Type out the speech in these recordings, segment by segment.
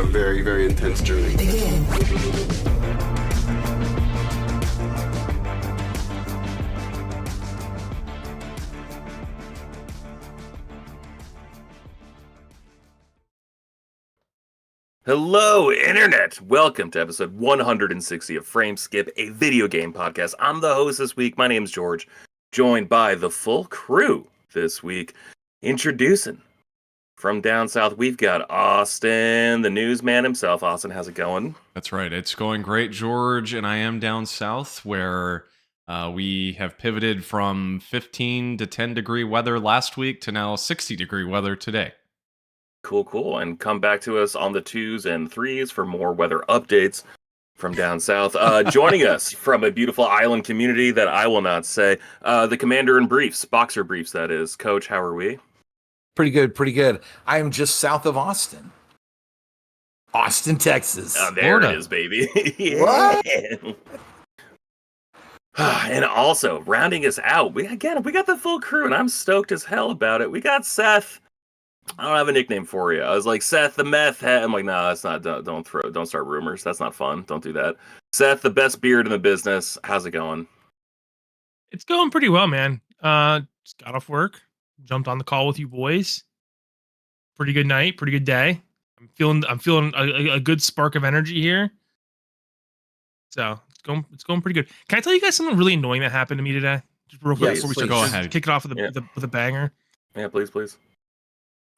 a very, very intense journey. Hello, Internet! Welcome to episode 160 of Frameskip, a video game podcast. I'm the host this week. My name's George, joined by the full crew this week. Introducing from down south, we've got Austin, the newsman himself. Austin, how's it going? That's right. It's going great, George, and I am down south where we have pivoted from 15 to 10 degree weather last week to now 60 degree weather today. Cool. And come back to us on the 2s and 3s for more weather updates from down south. Joining us from a beautiful island community that I will not say, the commander in briefs, boxer briefs, that is. Coach, how are we? Pretty good. I am just south of Austin. Austin, Texas. Oh, there Florida. It is, baby. What? And also, rounding us out, we got the full crew, and I'm stoked as hell about it. We got Seth. I don't have a nickname for you. I was like, Seth the meth head. I'm like, no, that's not. Don't start rumors. That's not fun. Don't do that. Seth, the best beard in the business. How's it going? It's going pretty well, man. Just got off work, jumped on the call with you boys. Pretty good night, pretty good day. I'm feeling a good spark of energy here. So it's going pretty good. Can I tell you guys something really annoying that happened to me today? Just real quick before we start. Go ahead. Kick it off with a banger. Yeah, please.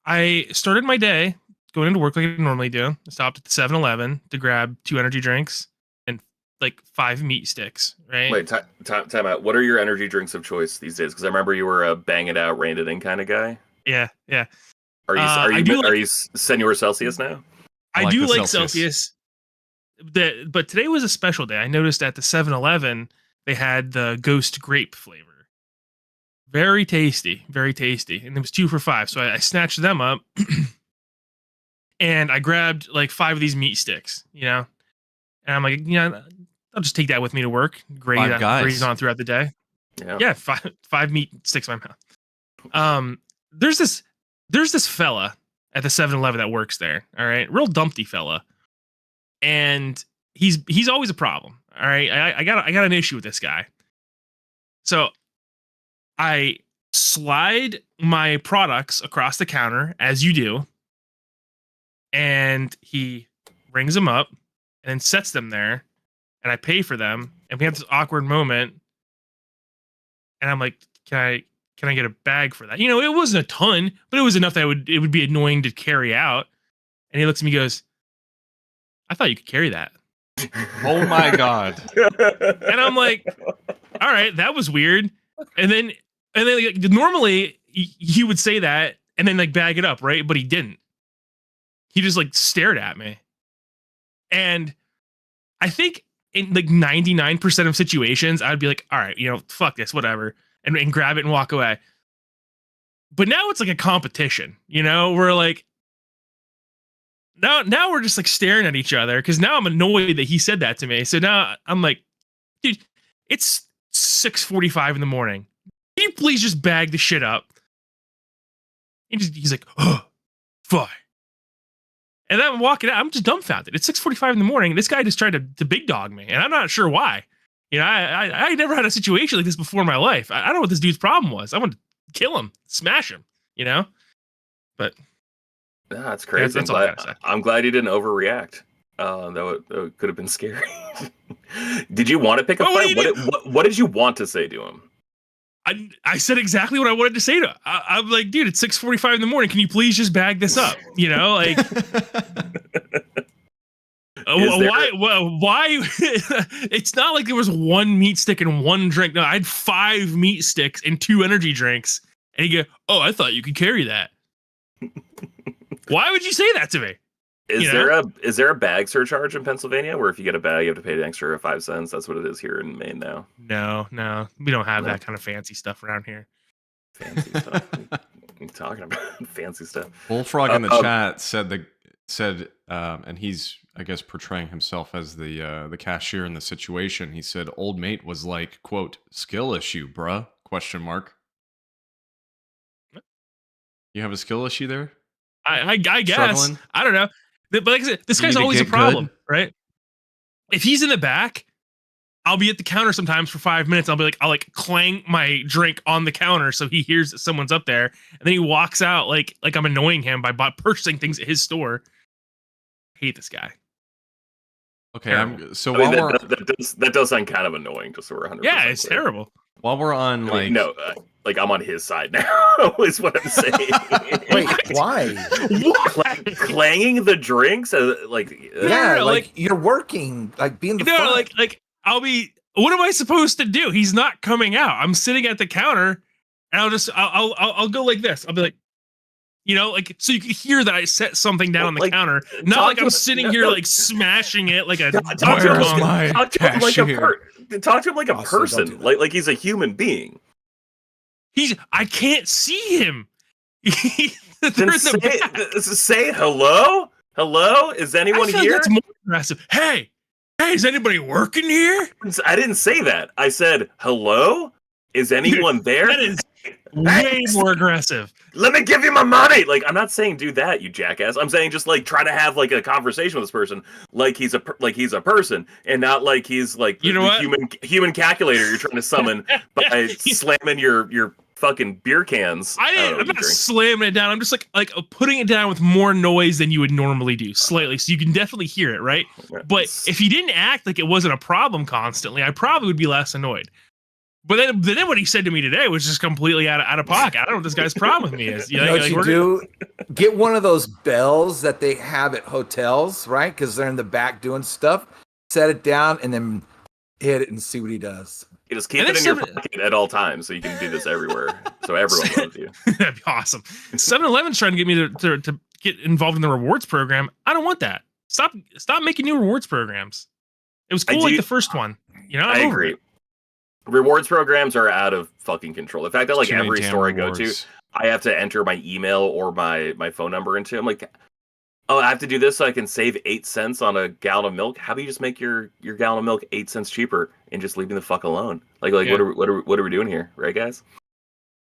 I started my day going into work like I normally do. I stopped at the 7-Eleven to grab 2 energy drinks and like 5 meat sticks, right? Wait, time out. What are your energy drinks of choice these days? Because I remember you were a bang it out, rein it in kind of guy. Yeah. Are you Senor Celsius now? I do like Celsius. But today was a special day. I noticed at the 7-Eleven they had the ghost grape flavor. Very tasty. And it was 2 for $5. So I snatched them up and I grabbed like 5 of these meat sticks, And I'm like, I'll just take that with me to work. Graze on throughout the day. Yeah, 5 meat sticks in my mouth. There's this fella at the 7-Eleven that works there. All right. Real dumpty fella. And he's always a problem. All right. I got an issue with this guy. So I slide my products across the counter, as you do, and he rings them up and then sets them there, and I pay for them, and we have this awkward moment, and I'm like, can I get a bag for that? It wasn't a ton, but it was enough that it would be annoying to carry out. And he looks at me and goes, I thought you could carry that. Oh my God. And I'm like, all right, that was weird. And then like, normally he would say that and then like bag it up, right? But he didn't. He just like stared at me. And I think in like 99% of situations, I'd be like, all right, fuck this, whatever, and grab it and walk away. But now it's like a competition, we're like, now we're just like staring at each other because now I'm annoyed that he said that to me. So now I'm like, dude, it's 6:45 in the morning. Can you please just bag the shit up? He's like, oh, fine. And then I'm walking out. I'm just dumbfounded. It's 6:45 in the morning. And this guy just tried to big dog me. And I'm not sure why. I never had a situation like this before in my life. I don't know what this dude's problem was. I want to kill him, smash him, But that's crazy. I'm glad you didn't overreact. That could have been scary. Did you want to pick a fight? What did you want to say to him? I said exactly what I wanted to say to him. I'm like, dude, it's 6:45 in the morning. Can you please just bag this up? Like, why? It's not like there was 1 meat stick and 1 drink. No, I had 5 meat sticks and 2 energy drinks. And he go, oh, I thought you could carry that. Why would you say that to me? Is there a bag surcharge in Pennsylvania where if you get a bag you have to pay an extra 5 cents? That's what it is here in Maine now. No, we don't have that kind of fancy stuff around here. Fancy stuff. What are you talking about? Fancy stuff. Bullfrog in the chat said, and he's I guess portraying himself as the cashier in the situation. He said, "Old mate was like, quote, skill issue, bruh? Question mark. You have a skill issue there? I guess. Struggling? I don't know. But like I said, this guy's always a problem, right? If he's in the back, I'll be at the counter sometimes for 5 minutes. I'll like clang my drink on the counter so he hears that someone's up there, and then he walks out like I'm annoying him by purchasing things at his store. Hate this guy. Okay, that does sound kind of annoying. Just so we're 100%. Yeah, it's clear. Terrible. While we're on, like I'm on his side now. Is what I'm saying. Wait, why? Clanging the drinks, like you're working, like being the front. like I'll be. What am I supposed to do? He's not coming out. I'm sitting at the counter, and I'll go like this. I'll be like, so you can hear that I set something down on the counter. Not like I'm sitting here like smashing it like a. Talk to him like a person, like he's a human being. I can't see him. Say hello. Hello, is anyone here? That's more aggressive. Hey, is anybody working here? I didn't say that. I said hello. Is anyone there? That is way more aggressive. Let me give you my money. Like, I'm not saying do that, you jackass. I'm saying just like try to have like a conversation with this person, like he's a person, and not like he's like the human calculator you're trying to summon by slamming your fucking beer cans. I'm not slamming it down. I'm just like putting it down with more noise than you would normally do, slightly, so you can definitely hear it, right? But if he didn't act like it wasn't a problem constantly, I probably would be less annoyed. But then what he said to me today was just completely out of pocket. I don't know what this guy's problem with me is. You know what you do? Get one of those bells that they have at hotels, right? Because they're in the back doing stuff. Set it down and then hit it and see what he does. You just keep it in your pocket at all times so you can do this everywhere. So everyone loves you. That'd be awesome. 7-Eleven's trying to get me to get involved in the rewards program. I don't want that. Stop making new rewards programs. It was cool like the first one. I agree. Rewards programs are out of fucking control. The fact that like every store I go to, I have to enter my email or my phone number into. I'm like, oh, I have to do this so I can save 8 cents on a gallon of milk. How about you just make your gallon of milk 8 cents cheaper and just leave me the fuck alone? What are we doing here, right, guys?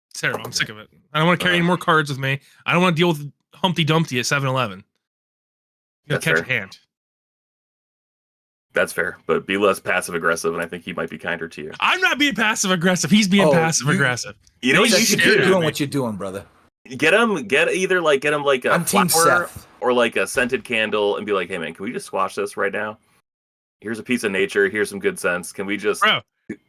It's terrible. I'm sick of it. I don't want to carry any more cards with me. I don't want to deal with Humpty Dumpty at 7-Eleven. You gotta catch a hand. That's fair, but be less passive aggressive, and I think he might be kinder to you. I'm not being passive aggressive. He's being passive aggressive. You know what you should do? Doing what you're doing, brother. Get him like a flower or like a scented candle, and be like, hey man, can we just squash this right now? Here's a piece of nature. Here's some good sense. Can we just? Bro,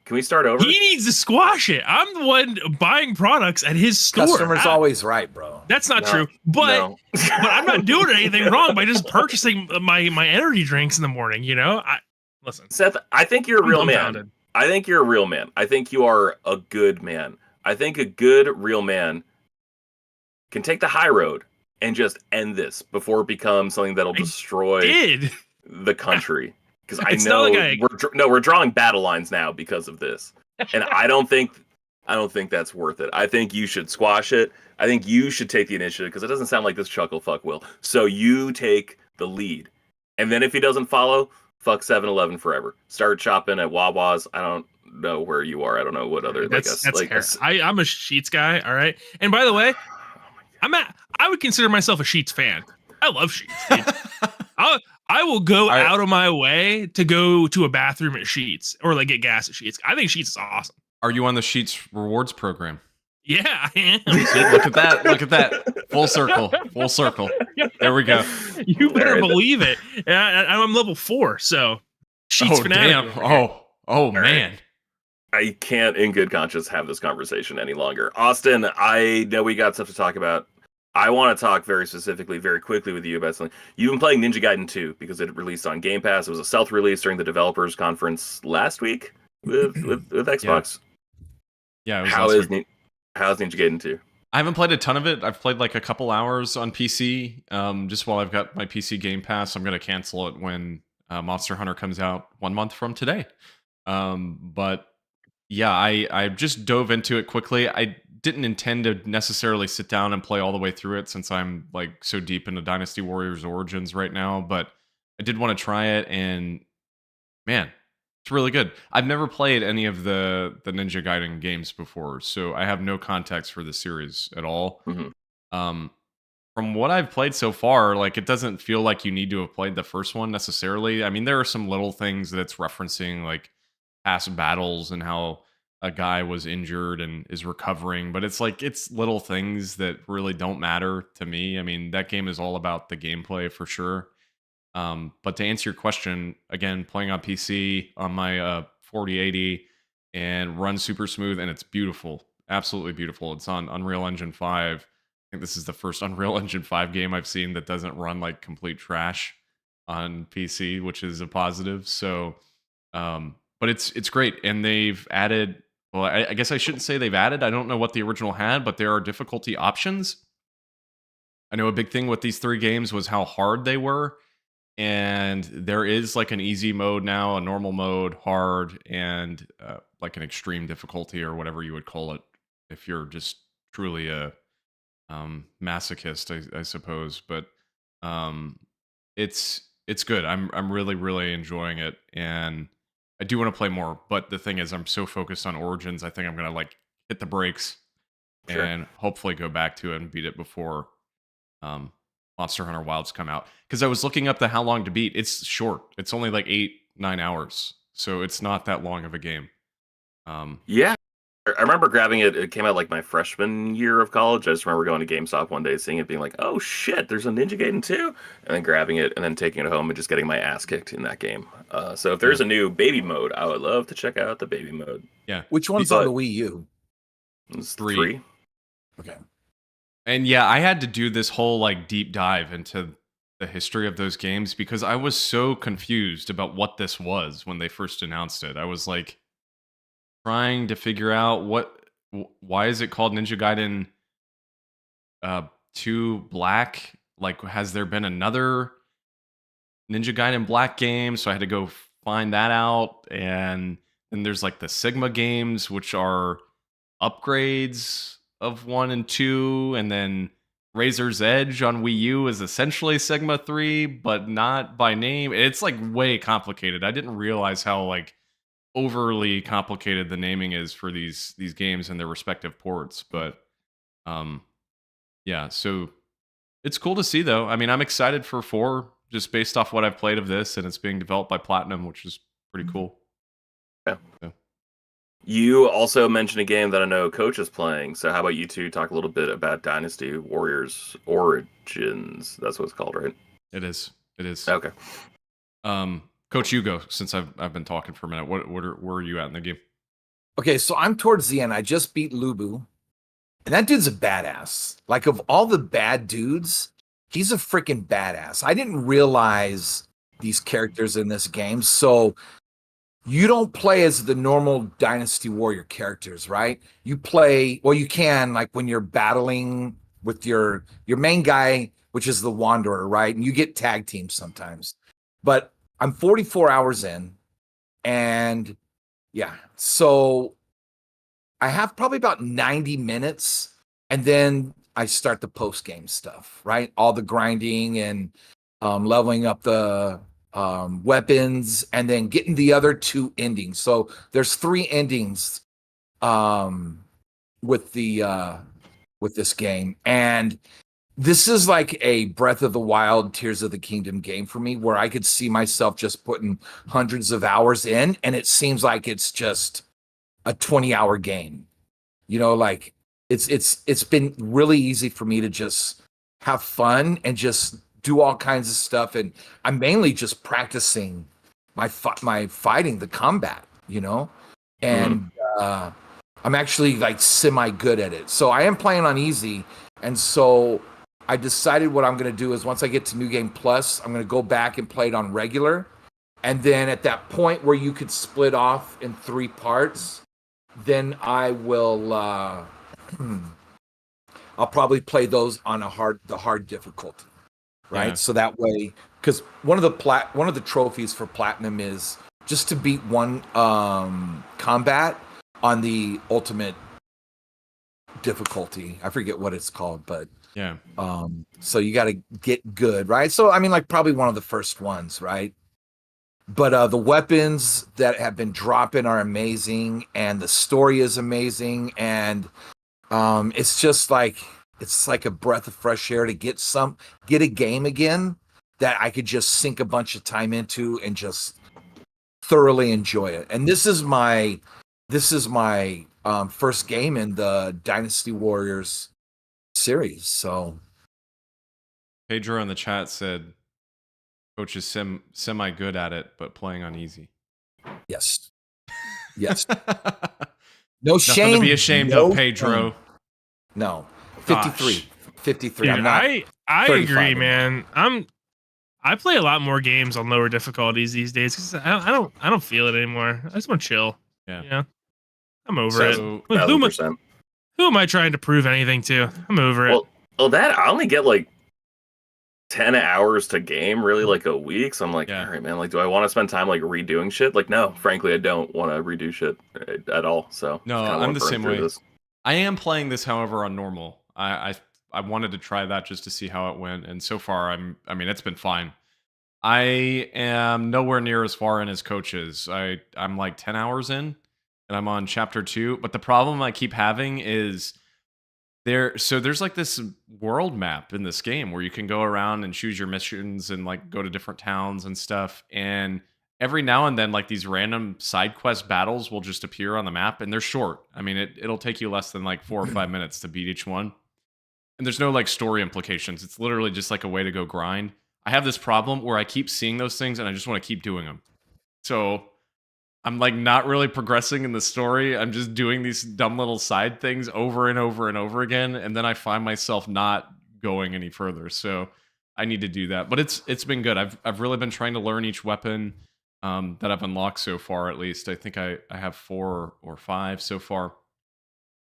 can we start over? He needs to squash it. I'm the one buying products at his store. Customer's always right, bro. That's not true. But I'm not doing anything wrong by just purchasing my energy drinks in the morning. Listen, Seth. I think you're a real man. I think you're a real man. I think you are a good man. I think a good real man can take the high road and just end this before it becomes something that'll destroy the country. Because I know we're drawing battle lines now because of this, and I don't think that's worth it. I think you should squash it. I think you should take the initiative because it doesn't sound like this chuckle fuck will. So you take the lead, and then if he doesn't follow, fuck 7-Eleven forever. Start shopping at Wawa's. I don't know where you are. I don't know what other. I'm a Sheetz guy. All right, and by the way, I would consider myself a Sheetz fan. I love Sheetz. I will go out of my way to go to a bathroom at Sheetz or like get gas at Sheetz. I think Sheetz is awesome. Are you on the Sheetz rewards program? Yeah, I am. Look at that. Look at that. Full circle. There we go. You better believe it. I'm level 4, so Sheetz fanatic. Damn. Oh man. I can't in good conscience have this conversation any longer. Austin, I know we got stuff to talk about. I want to talk very specifically, very quickly with you about something. You've been playing Ninja Gaiden 2 because it released on Game Pass. It was a stealth release during the developers conference last week with Xbox. Yeah. How's Ninja Gaiden 2? I haven't played a ton of it. I've played like a couple hours on PC. Just while I've got my PC Game Pass, I'm going to cancel it when Monster Hunter comes out 1 month from today. But yeah, I just dove into it quickly. I didn't intend to necessarily sit down and play all the way through it since I'm like so deep into Dynasty Warriors Origins right now, but I did want to try it, and man, it's really good. I've never played any of the Ninja Gaiden games before, so I have no context for the series at all. Mm-hmm. from what I've played so far, like it doesn't feel like you need to have played the first one necessarily. I mean, there are some little things that it's referencing, like past battles and how a guy was injured and is recovering, but it's little things that really don't matter to me. I mean, that game is all about the gameplay for sure. But to answer your question, again, playing on PC on my 4080 and runs super smooth, and it's beautiful, absolutely beautiful. It's on Unreal Engine 5. I think this is the first Unreal Engine 5 game I've seen that doesn't run like complete trash on PC, which is a positive. So, but it's great, and they've added. Well, I guess I shouldn't say they've added. I don't know what the original had, but there are difficulty options. I know a big thing with these 3 games was how hard they were. And there is like an easy mode now, a normal mode, hard, and like an extreme difficulty or whatever you would call it if you're just truly a masochist, I suppose. But it's good. I'm really enjoying it, and I do want to play more. But the thing is, I'm so focused on Origins. I think I'm gonna like hit the brakes and hopefully go back to it and beat it before Monster Hunter Wilds come out, because I was looking up the how long to beat. It's short. It's only like 8-9 hours, so it's not that long of a game. Yeah, I remember grabbing it. It came out like my freshman year of college. I just remember going to GameStop one day, seeing it, being like, "Oh shit, there's a Ninja Gaiden 2," and then grabbing it and then taking it home and just getting my ass kicked in that game. So if there's a new baby mode, I would love to check out the baby mode. Yeah, which one's on the Wii U? It's 3. Okay. And yeah, I had to do this whole like deep dive into the history of those games because I was so confused about what this was when they first announced it. I was like trying to figure out why is it called Ninja Gaiden 2 Black? Like, has there been another Ninja Gaiden Black game? So I had to go find that out. And then there's like the Sigma games, which are upgrades of 1 and 2, and then Razor's Edge on Wii U is essentially Sigma 3, but not by name. It's like way complicated. I didn't realize how like overly complicated the naming is for these games and their respective ports. But yeah, so it's cool to see though. I mean, I'm excited for 4 just based off what I've played of this, and it's being developed by Platinum, which is pretty cool. Yeah. So. You also mentioned a game that I know Coach is playing. So how about you two talk a little bit about Dynasty Warriors Origins? That's what it's called, right? It is. Okay. Coach, you go, since I've been talking for a minute. Where are you at in the game? Okay, so I'm towards the end. I just beat Lubu, and that dude's a badass. Like, of all the bad dudes, he's a freaking badass. I didn't realize these characters in this game. So you don't play as the normal Dynasty Warrior characters, right? You play, well, you can, like when you're battling with your main guy, which is the Wanderer, right? And you get tag teams sometimes. But I'm 44 hours in, and yeah, so I have probably about 90 minutes, and then I start the post-game stuff, right? All the grinding and leveling up the weapons, and then getting the other 2 endings. So there's 3 endings with this game, and this is like a Breath of the Wild, Tears of the Kingdom game for me, where I could see myself just putting hundreds of hours in, and it seems like it's just a 20-hour game. You know, like it's been really easy for me to just have fun and just do all kinds of stuff, and I'm mainly just practicing my fighting, the combat, you know, and I'm actually like semi good at it. So I am playing on easy, and so I decided what I'm going to do is once I get to New Game Plus, I'm going to go back and play it on regular, and then at that point where you could split off in 3 parts, then I will I'll probably play those on the hard difficulty. Right. Yeah. So that way, because one of the trophies for Platinum is just to beat one combat on the ultimate difficulty. I forget what it's called, but yeah. So you got to get good, right? So I mean, like probably one of the first ones, right? But the weapons that have been dropping are amazing, and the story is amazing, and it's just like it's like a breath of fresh air to get a game again that I could just sink a bunch of time into and just thoroughly enjoy it. And this is my first game in the Dynasty Warriors series. So Pedro in the chat said, "Coach is semi good at it, but playing on easy." yes. No Nothing shame to be ashamed of, Pedro. No. 53. Gosh. 53. Dude, I'm not I agree, anymore. man. I play a lot more games on lower difficulties these days because I don't feel it anymore. I just want to chill. Yeah. You know? I'm over it. Who 1,000%. am I trying to prove anything to? I'm over it. Well, that I only get like 10 hours to game, really, like a week. So I'm like, all right, man, like, do I want to spend time like redoing shit? Like, no, frankly, I don't want to redo shit at all. So no, I'm the same way. I am playing this, however, on normal. I wanted to try that just to see how it went, and so far, I mean, it's been fine. I am nowhere near as far in as Coach is. I'm like 10 hours in, and I'm on chapter 2. But the problem I keep having is there's like this world map in this game where you can go around and choose your missions and like go to different towns and stuff. And every now and then, like these random side quest battles will just appear on the map, and they're short. I mean, it'll take you less than like 4 or 5 minutes to beat each one. And there's no like story implications. It's literally just like a way to go grind. I have this problem where I keep seeing those things and I just want to keep doing them. So I'm like not really progressing in the story. I'm just doing these dumb little side things over and over and over again. And then I find myself not going any further. So I need to do that. But it's been good. I've really been trying to learn each weapon that I've unlocked so far, at least. I think I have 4 or 5 so far.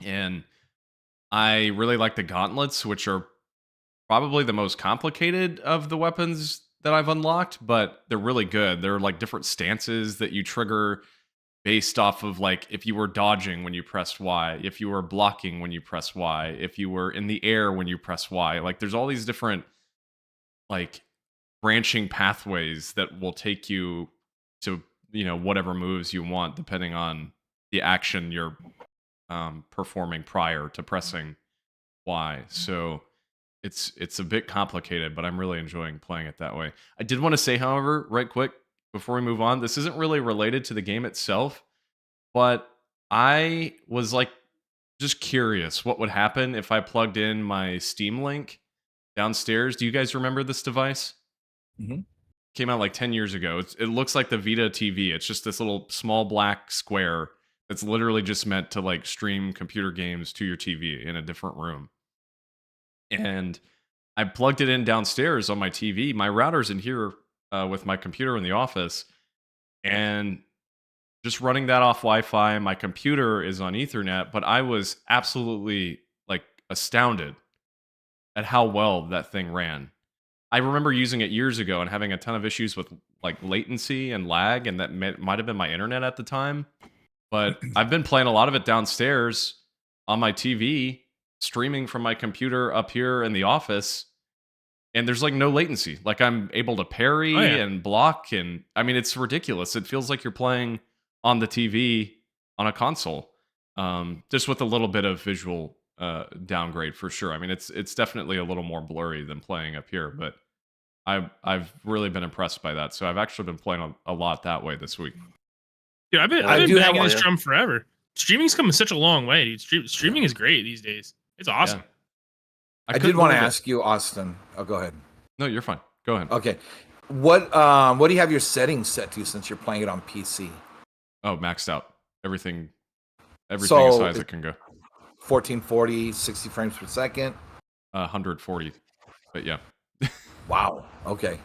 And I really like the gauntlets, which are probably the most complicated of the weapons that I've unlocked, but they're really good. They're like different stances that you trigger based off of like if you were dodging when you pressed Y, if you were blocking when you press Y, if you were in the air when you press Y. Like there's all these different like branching pathways that will take you to, you know, whatever moves you want depending on the action you're performing prior to pressing Y. So it's a bit complicated, but I'm really enjoying playing it that way. I did want to say, however, right quick before we move on, this isn't really related to the game itself, but I was like just curious what would happen if I plugged in my Steam Link downstairs. Do you guys remember this device? Mm-hmm. Came out like 10 years ago. It looks like the Vita TV. It's just this little small black square that's literally just meant to like stream computer games to your TV in a different room. And I plugged it in downstairs on my TV. My router's in here with my computer in the office. And just running that off Wi-Fi, my computer is on Ethernet, but I was absolutely like astounded at how well that thing ran. I remember using it years ago and having a ton of issues with like latency and lag, and that might have been my internet at the time. But I've been playing a lot of it downstairs on my TV, streaming from my computer up here in the office, and there's like no latency. Like I'm able to parry and block, and I mean it's ridiculous. It feels like you're playing on the TV on a console, just with a little bit of visual downgrade for sure. I mean it's definitely a little more blurry than playing up here, but I've really been impressed by that. So I've actually been playing a lot that way this week. Dude, I've been banging this drum forever. Streaming's come such a long way, dude. Streaming is great these days. It's awesome. Yeah. I did want to ask you, Austin. Oh, go ahead. No, you're fine. Go ahead. Okay. What do you have your settings set to since you're playing it on PC? Oh, maxed out. Everything So, as high as it can go. 1440, 60 frames per second. 140. But yeah. Wow. Okay.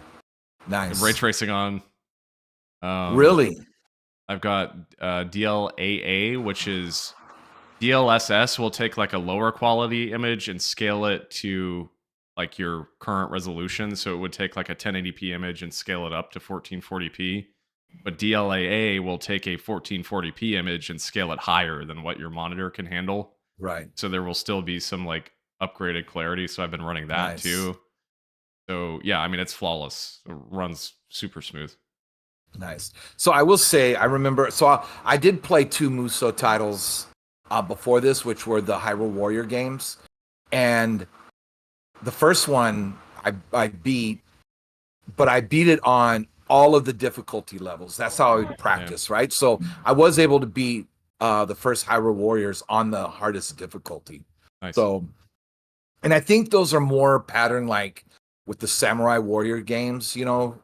Nice. Ray tracing on. Really? I've got DLAA, which is DLSS will take like a lower quality image and scale it to like your current resolution. So it would take like a 1080p image and scale it up to 1440p. But DLAA will take a 1440p image and scale it higher than what your monitor can handle. Right. So there will still be some like upgraded clarity. So I've been running that too. So yeah, I mean, it's flawless. It runs super smooth. Nice. So I will say, I remember, so I did play 2 Muso titles before this, which were the Hyrule Warrior games. And the first one I beat, but I beat it on all of the difficulty levels. That's how I would practice, right? So I was able to beat the first Hyrule Warriors on the hardest difficulty. Nice. So, and I think those are more pattern like with the Samurai Warrior games, you know.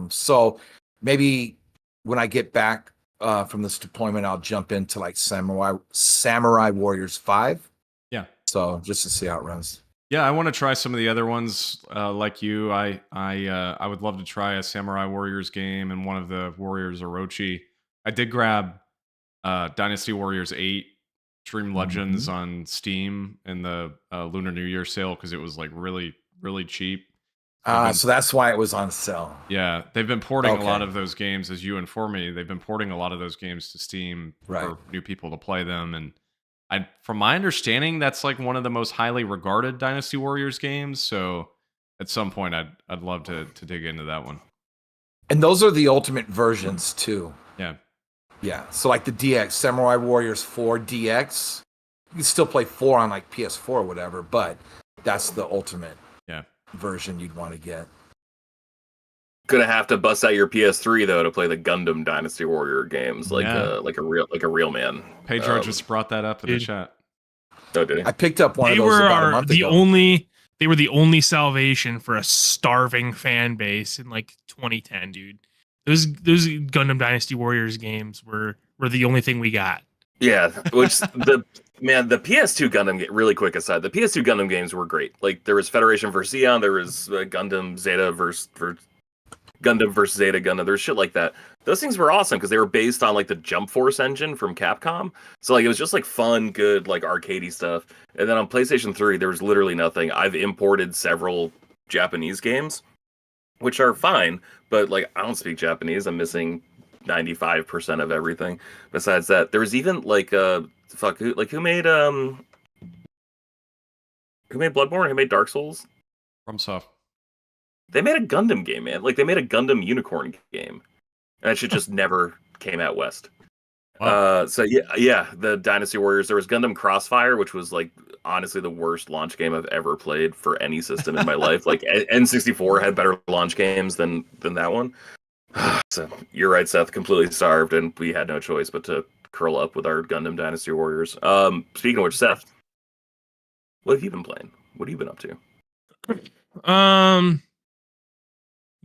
So maybe when I get back from this deployment, I'll jump into like Samurai Warriors 5. Yeah. So just to see how it runs. Yeah, I want to try some of the other ones like you. I would love to try a Samurai Warriors game and one of the Warriors Orochi. I did grab Dynasty Warriors 8 Dream Legends on Steam in the Lunar New Year sale because it was like really, really cheap. So that's why it was on sale. Yeah, they've been porting a lot of those games, as you informed me. They've been porting a lot of those games to Steam for new people to play them. And from my understanding, that's like one of the most highly regarded Dynasty Warriors games. So at some point, I'd love to dig into that one. And those are the ultimate versions too. Yeah. Yeah. So like the DX, Samurai Warriors 4 DX, you can still play 4 on like PS4 or whatever, but that's the ultimate version you'd want to get. Gonna have to bust out your PS3 though to play the Gundam Dynasty Warrior games, like a real man. Pedro just brought that up in the chat. Oh, did he? I picked up one of those about a month ago. They were the only salvation for a starving fan base in like 2010, dude. Those Gundam Dynasty Warriors games were the only thing we got. Yeah, which the PS2 Gundam, really quick aside, the PS2 Gundam games were great. Like there was Federation vs. Zeon, there was Gundam Zeta versus Gundam versus Zeta Gundam, there's shit like that. Those things were awesome because they were based on like the Jump Force engine from Capcom. So like it was just like fun, good, like arcadey stuff. And then on PlayStation 3, there was literally nothing. I've imported several Japanese games, which are fine, but like I don't speak Japanese. I'm missing 95% of everything. Besides that, there was even like who made Bloodborne? Who made Dark Souls? FromSoft. They made a Gundam game, man. Like they made a Gundam Unicorn game, and that shit just never came out west. Wow. So yeah, the Dynasty Warriors. There was Gundam Crossfire, which was like honestly the worst launch game I've ever played for any system in my life. Like N64 had better launch games than that one. So you're right, Seth. Completely starved, and we had no choice but to curl up with our Gundam Dynasty Warriors. Speaking of which, Seth, what have you been playing? What have you been up to?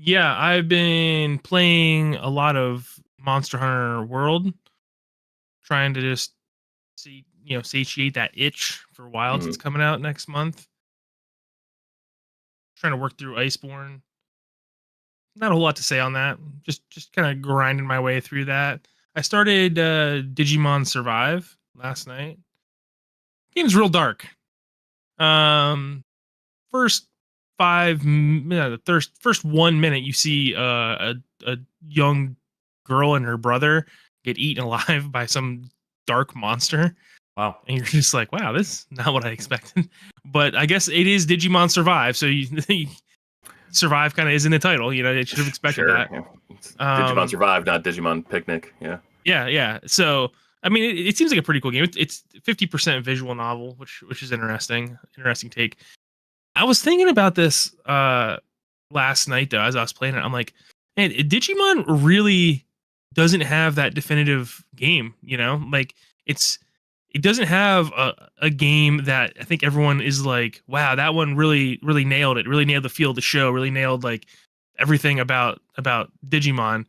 Yeah, I've been playing a lot of Monster Hunter World, trying to just satiate that itch for Wilds that's coming out next month. Trying to work through Iceborne. Not a whole lot to say on that. Just kind of grinding my way through that. I started Digimon Survive last night. Game's real dark. First 1 minute, you see a young girl and her brother get eaten alive by some dark monster. Wow. And you're just like, wow, this is not what I expected. But I guess it is Digimon Survive, so you Survive kind of is in the title. You know, it should have expected that. Yeah. Digimon Survive, not Digimon Picnic. Yeah. Yeah. So, I mean, it seems like a pretty cool game. It's 50% visual novel, which is interesting. Interesting take. I was thinking about this last night though, as I was playing it. I'm like, man, Digimon really doesn't have that definitive game. You know, like it doesn't have a game that I think everyone is like, wow, that one really nailed it. Really nailed the feel of the show. Really nailed like everything about Digimon.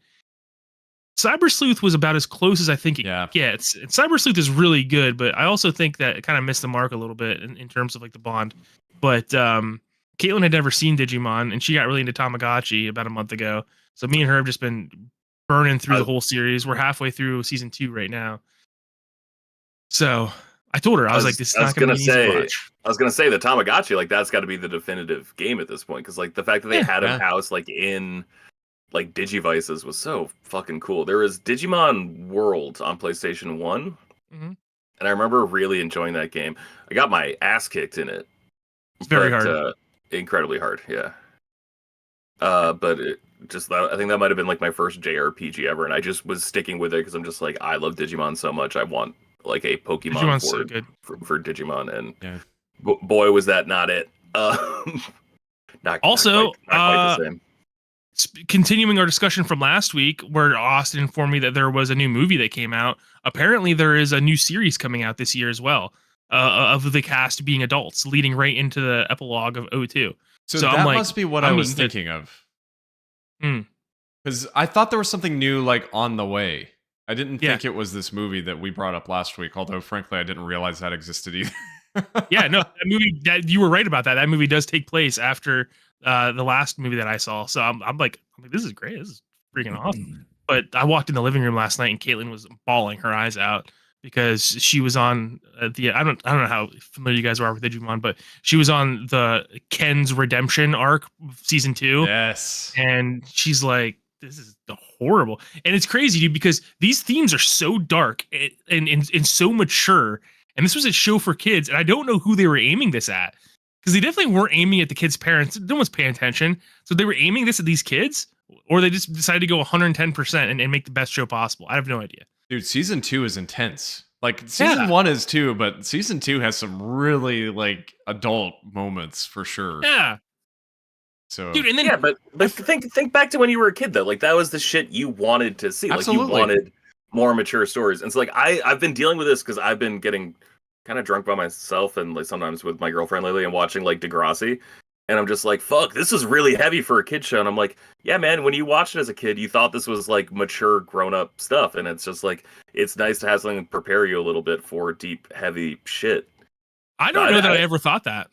Cyber Sleuth was about as close as I think it gets. And Cyber Sleuth is really good, but I also think that it kind of missed the mark a little bit in terms of like the bond. But Caitlin had never seen Digimon, and she got really into Tamagotchi about a month ago. So me and her have just been burning through the whole series. We're halfway through season 2 right now. So I told her, I was like, this is not going to be easy to watch. I was going to say the Tamagotchi, like that's got to be the definitive game at this point. Because like the fact that they had him housed like in like Digivices was so fucking cool. There was Digimon World on PlayStation 1. Mm-hmm. And I remember really enjoying that game. I got my ass kicked in it. It's very hard. Incredibly hard, yeah. But I think that might have been like my first JRPG ever. And I just was sticking with it because I'm just like, I love Digimon so much. I want like a Pokemon so for Digimon, and boy, was that not it. Not quite the same. Continuing our discussion from last week, where Austin informed me that there was a new movie that came out. Apparently, there is a new series coming out this year as well, of the cast being adults, leading right into the epilogue of O2. So that must be what I was thinking of. Because I thought there was something new like on the way. I didn't think it was this movie that we brought up last week, although frankly I didn't realize that existed either. Yeah, no, that movie, you were right about that. That movie does take place after the last movie that I saw. So I'm like, this is great. This is freaking awesome. But I walked in the living room last night and Caitlin was bawling her eyes out because she was on I don't know how familiar you guys are with Digimon, but she was on the Ken's redemption arc season 2. Yes. And she's like, this is horrible. And it's crazy, dude, because these themes are so dark and so mature. And this was a show for kids. And I don't know who they were aiming this at, because they definitely weren't aiming at the kids' parents. No one's paying attention. So they were aiming this at these kids, or they just decided to go 110% and make the best show possible. I have no idea. Dude, season 2 is intense. Like season 1 is too, but season 2 has some really like adult moments for sure. Yeah. So, dude, and then but think back to when you were a kid though. Like that was the shit you wanted to see. Absolutely. Like you wanted more mature stories. And so like I've been dealing with this because I've been getting kind of drunk by myself and like sometimes with my girlfriend lately and watching like Degrassi. And I'm just like, fuck, this is really heavy for a kid show. And I'm like, yeah, man, when you watched it as a kid, you thought this was like mature, grown up stuff. And it's just like, it's nice to have something prepare you a little bit for deep, heavy shit. I don't know that I ever thought that.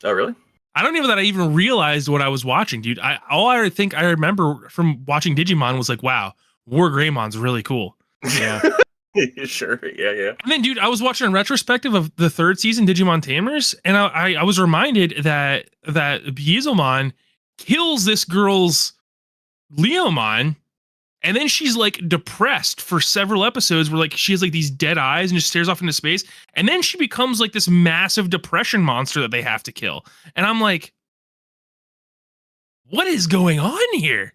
Oh, really? I don't even that I even realized what I was watching, dude. All I think I remember from watching Digimon was like, wow, War Greymon's really cool. Yeah. Sure. Yeah. And then, dude, I was watching a retrospective of the 3rd season Digimon Tamers, and I was reminded that Bieselmon kills this girl's Leomon, and then she's like depressed for several episodes where like she has like these dead eyes and just stares off into space, and then she becomes like this massive depression monster that they have to kill. And I'm like, what is going on here?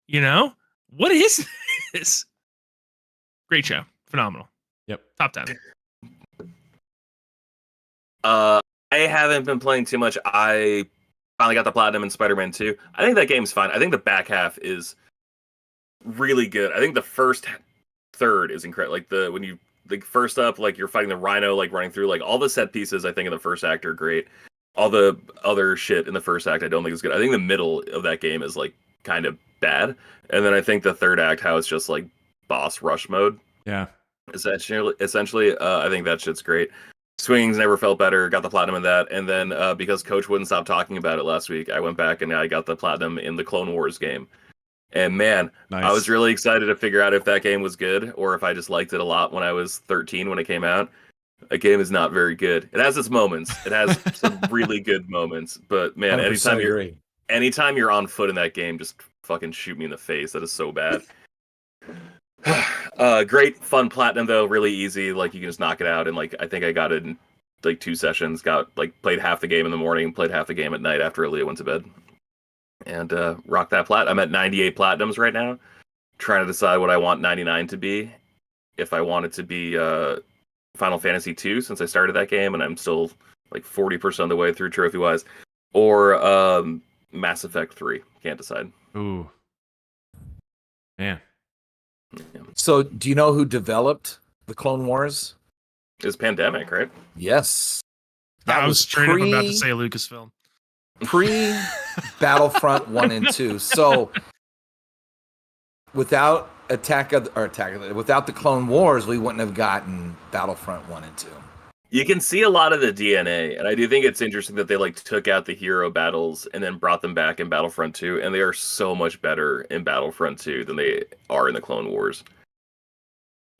You know, what is this? Great show. Phenomenal. Yep. Top 10. I haven't been playing too much. I finally got the platinum in Spider-Man 2. I think that game's fine. I think the back half is really good. I think the first third is incredible. Like when you like first up, like you're fighting the Rhino, like running through, like all the set pieces I think in the first act are great. All the other shit in the first act I don't think is good. I think the middle of that game is like kind of bad. And then I think the third act, how it's just like boss rush mode. Yeah. Essentially, I think that shit's great. Swinging's never felt better. Got the platinum in that, and then because Coach wouldn't stop talking about it last week, I went back and I got the platinum in the Clone Wars game. And man, nice. I was really excited to figure out if that game was good or if I just liked it a lot when I was 13 when it came out. That game is not very good. It has its moments. It has some really good moments, but man, anytime you're on foot in that game, just fucking shoot me in the face. That is so bad. Great fun platinum though, really easy. Like you can just knock it out, and like I think I got it in like 2 sessions. Got like played half the game in the morning, played half the game at night after Aaliyah went to bed, and rocked that plat. I'm at 98 platinums right now, trying to decide what I want 99 to be. If I want it to be Final Fantasy 2, since I started that game and I'm still like 40% of the way through trophy wise, or Mass Effect 3. Can't decide. Ooh, man. So, do you know who developed the Clone Wars? It's Pandemic, right? Yes. I was straight up about to say Lucasfilm. Pre-Battlefront 1 and 2. So, without without the Clone Wars, we wouldn't have gotten Battlefront 1 and 2. You can see a lot of the DNA, and I do think it's interesting that they like took out the hero battles and then brought them back in Battlefront 2, and they are so much better in Battlefront 2 than they are in the Clone Wars.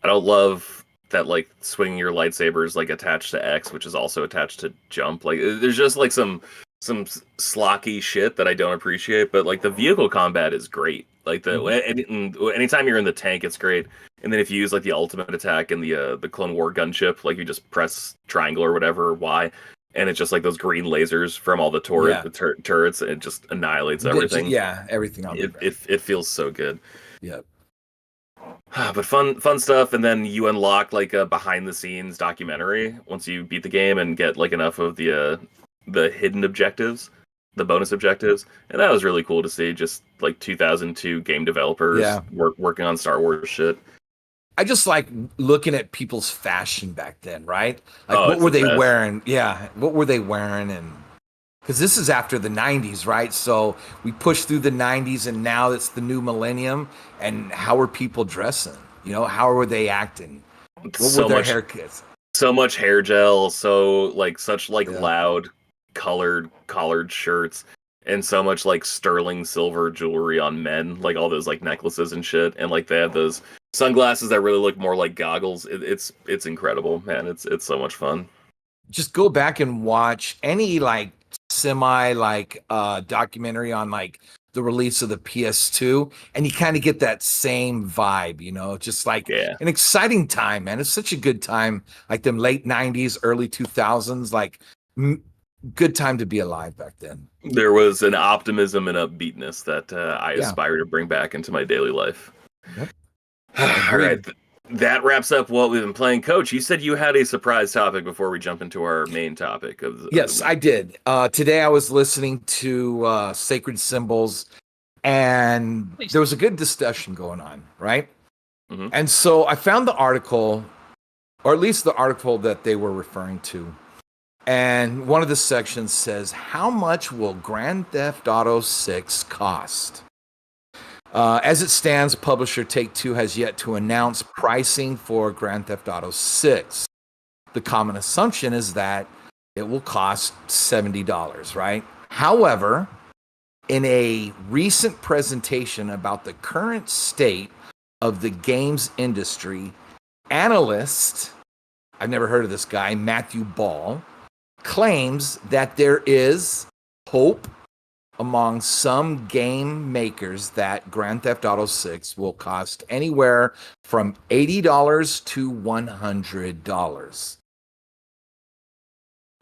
I don't love that like swinging your lightsabers like attached to X, which is also attached to jump. Like there's just like some slocky shit that I don't appreciate, but like the vehicle combat is great. Like anytime you're in the tank, it's great. And then if you use like the ultimate attack in the Clone War gunship, like you just press triangle or whatever, Y, and it's just like those green lasers from all the turrets, and it just annihilates everything. Everything on it feels so good. Yep. But fun stuff, and then you unlock like a behind the scenes documentary once you beat the game and get like enough of the hidden objectives, the bonus objectives, and that was really cool to see. Just like 2002 game developers working on Star Wars shit. I just like looking at people's fashion back then, right? Like, what were they wearing? Yeah, what were they wearing? And because this is after the 90s, right? So we pushed through the 90s, and now it's the new millennium. And how are people dressing? You know, how were they acting? What were their haircuts? So much hair gel, such loud collared shirts, and so much like sterling silver jewelry on men, like all those like necklaces and shit, and like they had those sunglasses that really look more like goggles. It's incredible, man. It's so much fun. Just go back and watch any like semi like documentary on like the release of the PS2, and you kind of get that same vibe, you know, just like an exciting time, man. It's such a good time, like them late 90s, early 2000s, like good time to be alive back then. There was an optimism and upbeatness that I aspire to bring back into my daily life. Yep. All right. That wraps up what we've been playing. Coach, you said you had a surprise topic before we jump into our main topic. Yes, I did. Today I was listening to Sacred Symbols, and there was a good discussion going on, right? Mm-hmm. And so I found the article, or at least the article that they were referring to. And one of the sections says, how much will Grand Theft Auto 6 cost? As it stands, publisher Take-Two has yet to announce pricing for Grand Theft Auto 6. The common assumption is that it will cost $70, right? However, in a recent presentation about the current state of the games industry, analyst, I've never heard of this guy, Matthew Ball, claims that there is hope among some game makers that Grand Theft Auto 6 will cost anywhere from $80 to $100.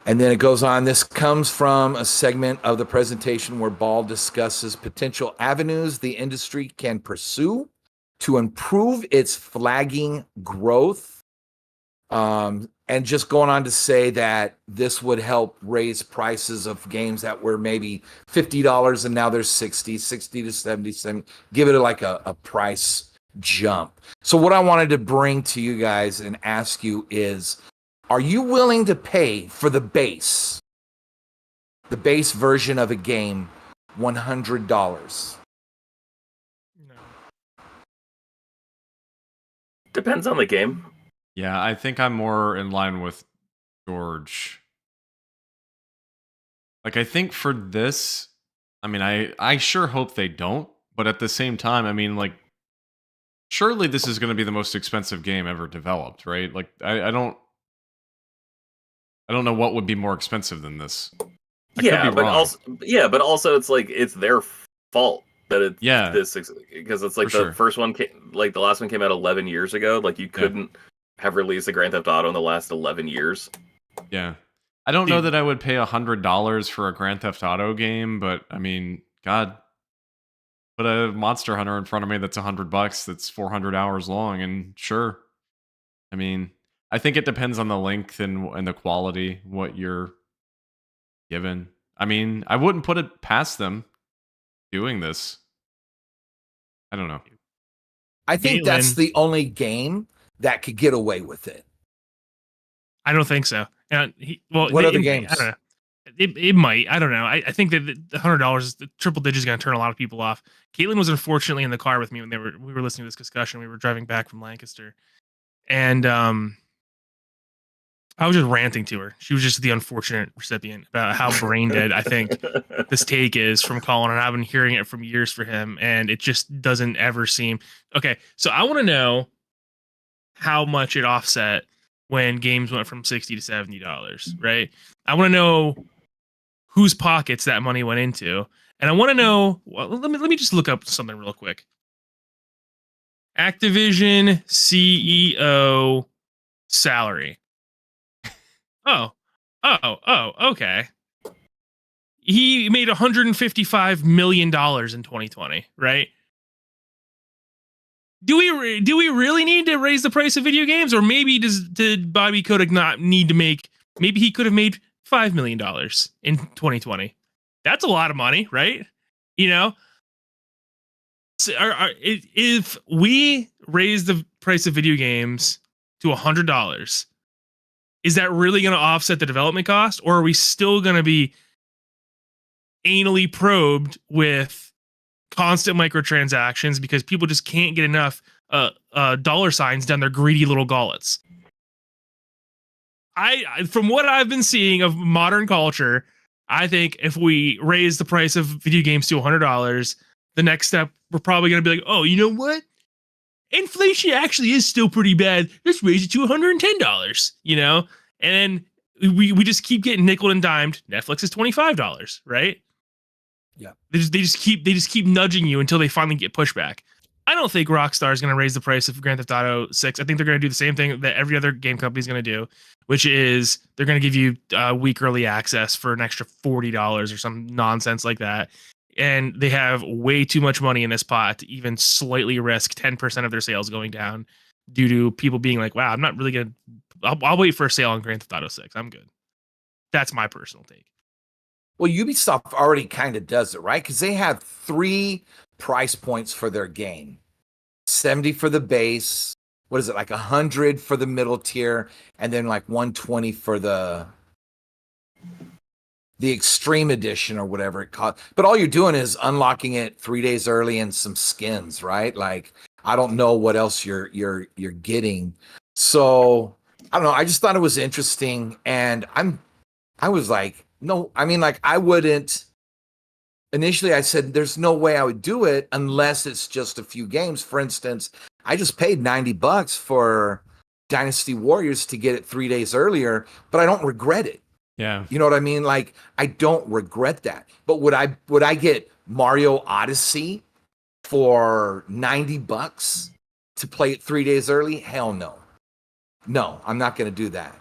And then it goes on. This comes from a segment of the presentation where Ball discusses potential avenues the industry can pursue to improve its flagging growth. And just going on to say that this would help raise prices of games that were maybe $50 and now they're $60 to $70. Give it like a price jump. So what I wanted to bring to you guys and ask you is, are you willing to pay for the base version of a game, $100? No. Depends on the game. Yeah, I think I'm more in line with George. Like, I think for this, I mean, I sure hope they don't, but at the same time, I mean, like, surely this is going to be the most expensive game ever developed, right? Like, I don't know what would be more expensive than this. But also it's like it's their fault that it's this, because it's like first one the last one came out 11 years ago. Like you couldn't have released a Grand Theft Auto in the last 11 years. Yeah. I don't know that I would pay $100 for a Grand Theft Auto game, but I mean, God, put a Monster Hunter in front of me that's $100 that's 400 hours long, and sure. I mean, I think it depends on the length and the quality, what you're given. I mean, I wouldn't put it past them doing this. I don't know. I think that's the only game that could get away with it. I don't think so. What other games? I don't know. It might. I don't know. I think that the $100, the triple digit, is going to turn a lot of people off. Caitlin was unfortunately in the car with me when we were listening to this discussion. We were driving back from Lancaster, and I was just ranting to her. She was just the unfortunate recipient about how brain dead I think this take is from Colin, and I've been hearing it from years for him, and it just doesn't ever seem okay. So I want to know how much it offset when games went from $60 to $70, right? I want to know whose pockets that money went into, and I want to know. Well, let me just look up something real quick. Activision CEO salary. Oh, okay. He made $155 million in 2020, right? do we really need to raise the price of video games, or maybe did Bobby Kotick not need to make? Maybe he could have made $5 million in 2020. That's a lot of money, right? You know, so if we raise the price of video games to $100, is that really going to offset the development cost, or are we still going to be anally probed with constant microtransactions because people just can't get enough dollar signs down their greedy little gullets? From what I've been seeing of modern culture, I think if we raise the price of video games to $100, the next step, we're probably going to be like, oh, you know what? Inflation actually is still pretty bad. Let's raise it to $110, you know? And we just keep getting nickel and dimed. Netflix is $25, right? Yeah. They just keep nudging you until they finally get pushback. I don't think Rockstar is going to raise the price of Grand Theft Auto 6. I think they're going to do the same thing that every other game company is going to do, which is they're going to give you a week early access for an extra $40 or some nonsense like that. And they have way too much money in this pot to even slightly risk 10% of their sales going down due to people being like, wow, I'm not really going to, I'll wait for a sale on Grand Theft Auto 6. I'm good. That's my personal take. Well, Ubisoft already kind of does it, right? Because they have 3 price points for their game. 70 for the base. What is it? Like 100 for the middle tier, and then like 120 for the extreme edition or whatever it costs. But all you're doing is unlocking it 3 days early and some skins, right? Like I don't know what else you're getting. So I don't know. I just thought it was interesting, and I was like, no, I mean, like I wouldn't. Initially, I said there's no way I would do it unless it's just a few games. For instance, I just paid $90 for Dynasty Warriors to get it 3 days earlier, but I don't regret it. Yeah. You know what I mean? Like I don't regret that. But would I get Mario Odyssey for $90 to play it 3 days early? Hell no. No, I'm not going to do that.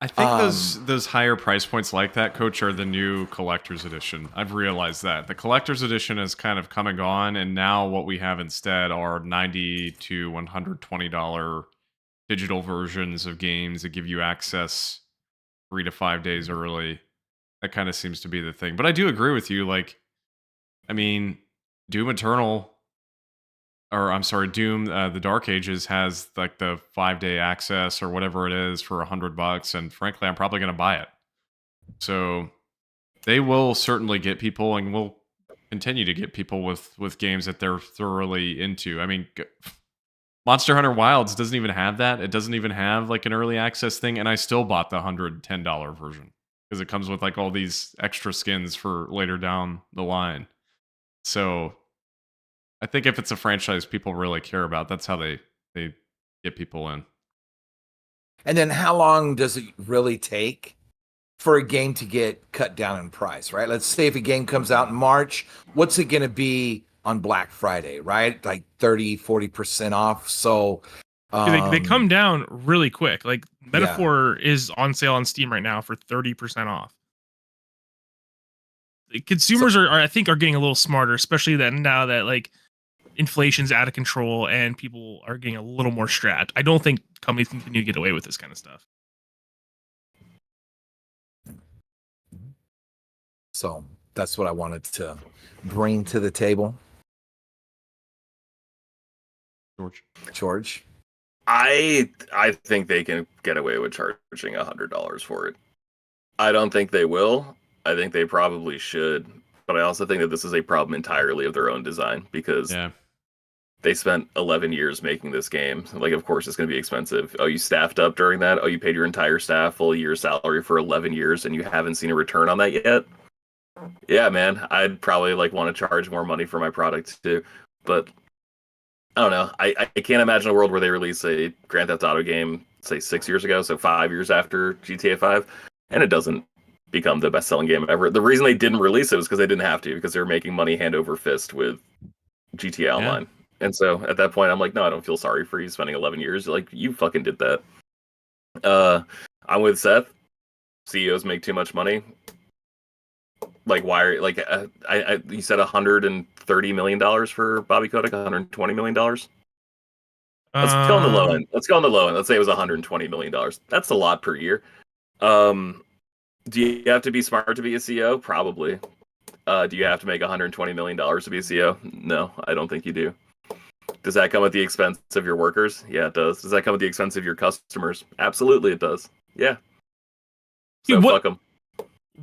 I think those higher price points like that, Coach, are the new collector's edition. I've realized that. The collector's edition has kind of come and gone, and now what we have instead are $90 to $120 digital versions of games that give you access 3 to 5 days early. That kind of seems to be the thing. But I do agree with you. Like, I mean, Doom Eternal, or I'm sorry, Doom, the Dark Ages has like the 5-day access or whatever it is for $100, and frankly, I'm probably going to buy it. So they will certainly get people, and will continue to get people with games that they're thoroughly into. I mean, Monster Hunter Wilds doesn't even have that. It doesn't even have like an early access thing, and I still bought the $110 version because it comes with like all these extra skins for later down the line. So I think if it's a franchise people really care about, that's how they get people in. And then how long does it really take for a game to get cut down in price, right? Let's say if a game comes out in March, what's it going to be on Black Friday, right? Like 30, 40% off. So they come down really quick. Like Metaphor is on sale on Steam right now for 30% off. Consumers are I think are getting a little smarter, especially now that like inflation's out of control and people are getting a little more strapped. I don't think companies can continue to get away with this kind of stuff. So that's what I wanted to bring to the table. George. I think they can get away with charging $100 for it. I don't think they will. I think they probably should. But I also think that this is a problem entirely of their own design, because they spent 11 years making this game. Like, of course, it's going to be expensive. Oh, you staffed up during that? Oh, you paid your entire staff full year's salary for 11 years and you haven't seen a return on that yet? Yeah, man. I'd probably like want to charge more money for my product too. But I don't know. I can't imagine a world where they release a Grand Theft Auto game, say 6 years ago, so 5 years after GTA 5, and it doesn't become the best-selling game ever. The reason they didn't release it was because they didn't have to, because they were making money hand over fist with GTA Online. And so at that point, I'm like, no, I don't feel sorry for you spending 11 years. Like, you fucking did that. I'm with Seth. CEOs make too much money. Like, why are, like, you said $130 million for Bobby Kotick, $120 million? Let's go on the low end. Let's go on the low end. Let's say it was $120 million. That's a lot per year. Do you have to be smart to be a CEO? Probably. Do you have to make $120 million to be a CEO? No, I don't think you do. Does that come at the expense of your workers? Yeah, it does. Does that come at the expense of your customers? Absolutely, it does. Yeah. So Dude, fuck them.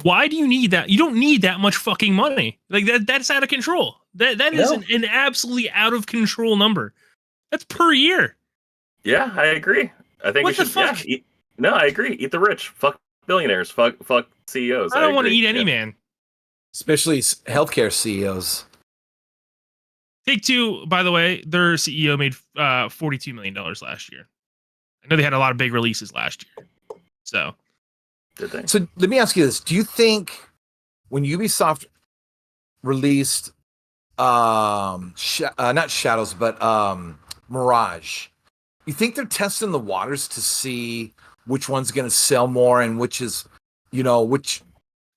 Why do you need that? You don't need that much fucking money. Like that's out of control. That is an absolutely out of control number. That's per year. Yeah, I agree. I think what we the should. Fuck? Yeah, no, I agree. Eat the rich. Fuck billionaires. Fuck CEOs. I don't want to eat any man. Especially healthcare CEOs. Take-Two, by the way, their CEO made $42 million last year. I know they had a lot of big releases last year. So, did they? So let me ask you this: do you think when Ubisoft released, not Shadows, but Mirage, you think they're testing the waters to see which one's going to sell more and which is, which?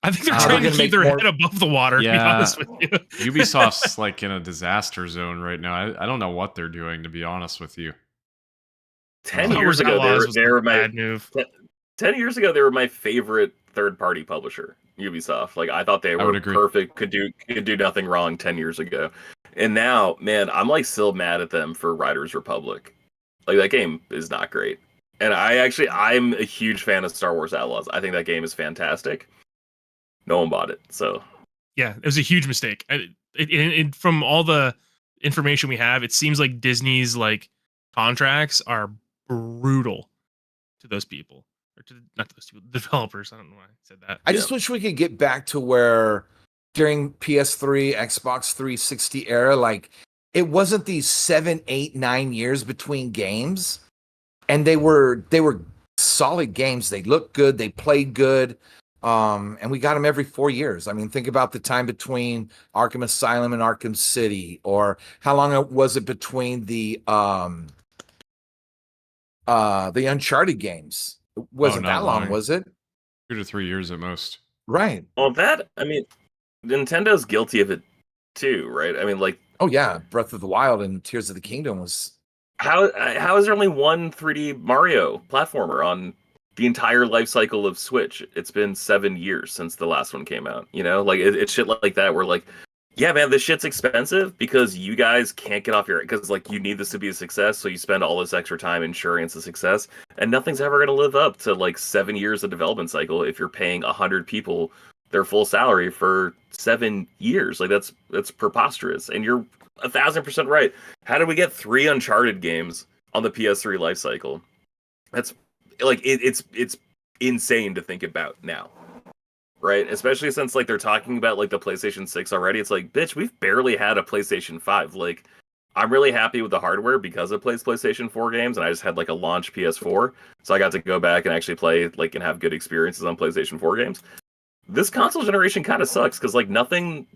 I think they're trying to keep their head above the water, to be honest with you. Ubisoft's like in a disaster zone right now. I don't know what they're doing, to be honest with you. 10 years ago, they were my bad move. 10 years ago, they were my favorite third-party publisher, Ubisoft. Like, I thought they were perfect, could do nothing wrong 10 years ago. And now, man, I'm like still mad at them for Riders Republic. Like, that game is not great. And I'm a huge fan of Star Wars Outlaws. I think that game is fantastic. No one bought it, so yeah, it was a huge mistake. From all the information we have, it seems like Disney's like contracts are brutal to those people, or not to those people, developers. I don't know why I said that. I just wish we could get back to where during PS3, Xbox 360 era, like it wasn't these 7, 8, 9 years between games, and they were solid games. They looked good, they played good. And we got them every 4 years. I mean, think about the time between Arkham Asylum and Arkham City, or how long was it between the Uncharted games? It wasn't that long, was it? 2 to 3 years at most. Right. Well, Nintendo's guilty of it too, right? I mean, like, oh yeah, Breath of the Wild and Tears of the Kingdom was. How is there only one 3D Mario platformer on the entire life cycle of Switch? It's been 7 years since the last one came out. Like it's shit like that. Where like, yeah, man, this shit's expensive because you guys can't get off your, because like you need this to be a success, so you spend all this extra time ensuring it's a success, and nothing's ever going to live up to like 7 years of development cycle if you're paying 100 people their full salary for 7 years. Like that's preposterous. And you're 1,000% right. How did we get 3 Uncharted games on the PS3 life cycle? That's like it's insane to think about now, right? Especially since like they're talking about like the PlayStation 6 already. It's like, bitch, we've barely had a PlayStation 5. Like, I'm really happy with the hardware because it plays PlayStation 4 games, and I just had like a launch PS4, so I got to go back and actually play like and have good experiences on PlayStation 4 games. This console generation kind of sucks because like nothing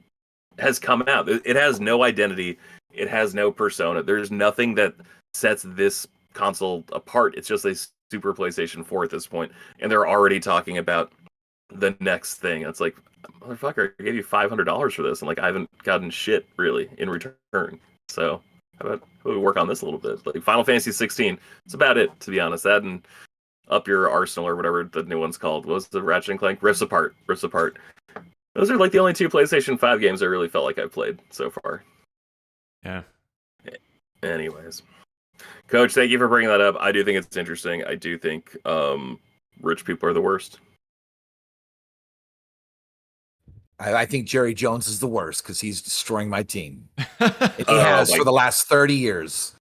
has come out. It has no identity. It has no persona. There's nothing that sets this console apart. It's just a super PlayStation 4 at this point, and they're already talking about the next thing. It's like, motherfucker, I gave you $500 for this, and like I haven't gotten shit really in return. So how about we work on this a little bit? Like Final Fantasy 16, it's about it, to be honest. That and Up Your Arsenal or whatever the new one's called. What was the Ratchet and Clank? Rifts Apart. Those are like the only 2 PlayStation 5 games I really felt like I've played so far. Yeah. Anyways. Coach, thank you for bringing that up. I do think it's interesting. I do think rich people are the worst. I think Jerry Jones is the worst because he's destroying my team. He has for the last 30 years.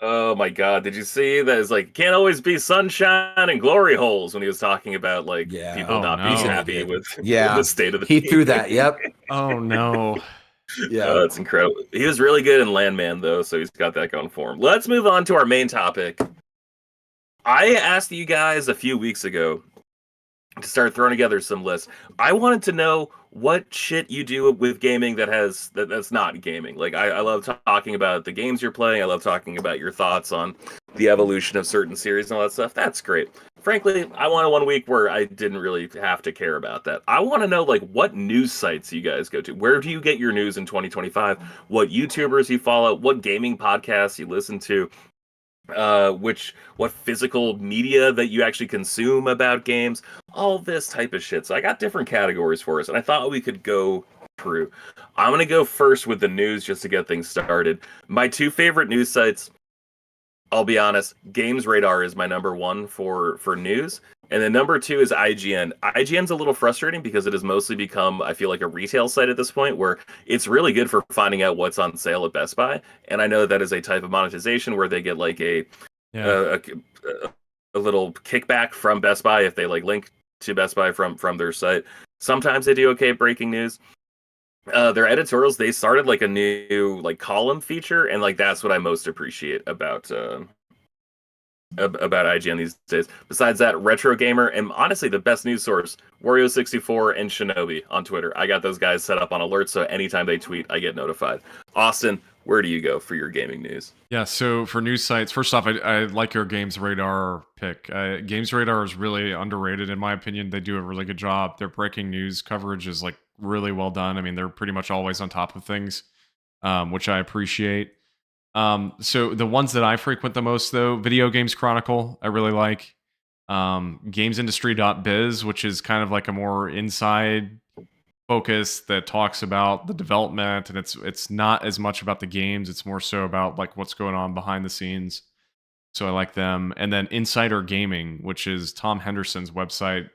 Oh my God! Did you see that? It's like can't always be sunshine and glory holes when he was talking about like people not being happy with the state of the team. He threw that. Yep. Oh no. Yeah, that's incredible. He was really good in Landman though, so he's got that going for him. Let's move on to our main topic. I asked you guys a few weeks ago to start throwing together some lists. I wanted to know what shit you do with gaming that's not gaming. Like I love talking about the games you're playing. I love talking about your thoughts on the evolution of certain series and all that stuff. That's great. Frankly, I wanted one week where I didn't really have to care about that. I want to know like what news sites you guys go to. Where do you get your news in 2025? What YouTubers you follow? What gaming podcasts you listen to? what physical media that you actually consume about games, all this type of shit. So I got different categories for us, and I thought we could go through. I'm gonna go first with the news just to get things started. My two favorite news sites, I'll be honest, Games Radar is my number one for news. And then number two is IGN. IGN's a little frustrating because it has mostly become, I feel like, a retail site at this point where it's really good for finding out what's on sale at Best Buy. And I know that is a type of monetization where they get like a little kickback from Best Buy if they like link to Best Buy from their site. Sometimes they do okay at breaking news. Their editorials, they started like a new like column feature, and like that's what I most appreciate about IGN these days. Besides that, Retro Gamer, and honestly the best news source, Wario64 and Shinobi on Twitter. I got those guys set up on alerts, so anytime they tweet, I get notified. Austin, where do you go for your gaming news? Yeah, so for news sites, first off, I like your Games Radar pick. Games Radar is really underrated in my opinion. They do a really good job. Their breaking news coverage is like really well done. I mean, they're pretty much always on top of things, which I appreciate. So the ones that I frequent the most, though, Video Games Chronicle, I really like. GamesIndustry.biz, which is kind of like a more inside focus that talks about the development, and it's not as much about the games. It's more so about like what's going on behind the scenes. So I like them. And then Insider Gaming, which is Tom Henderson's website,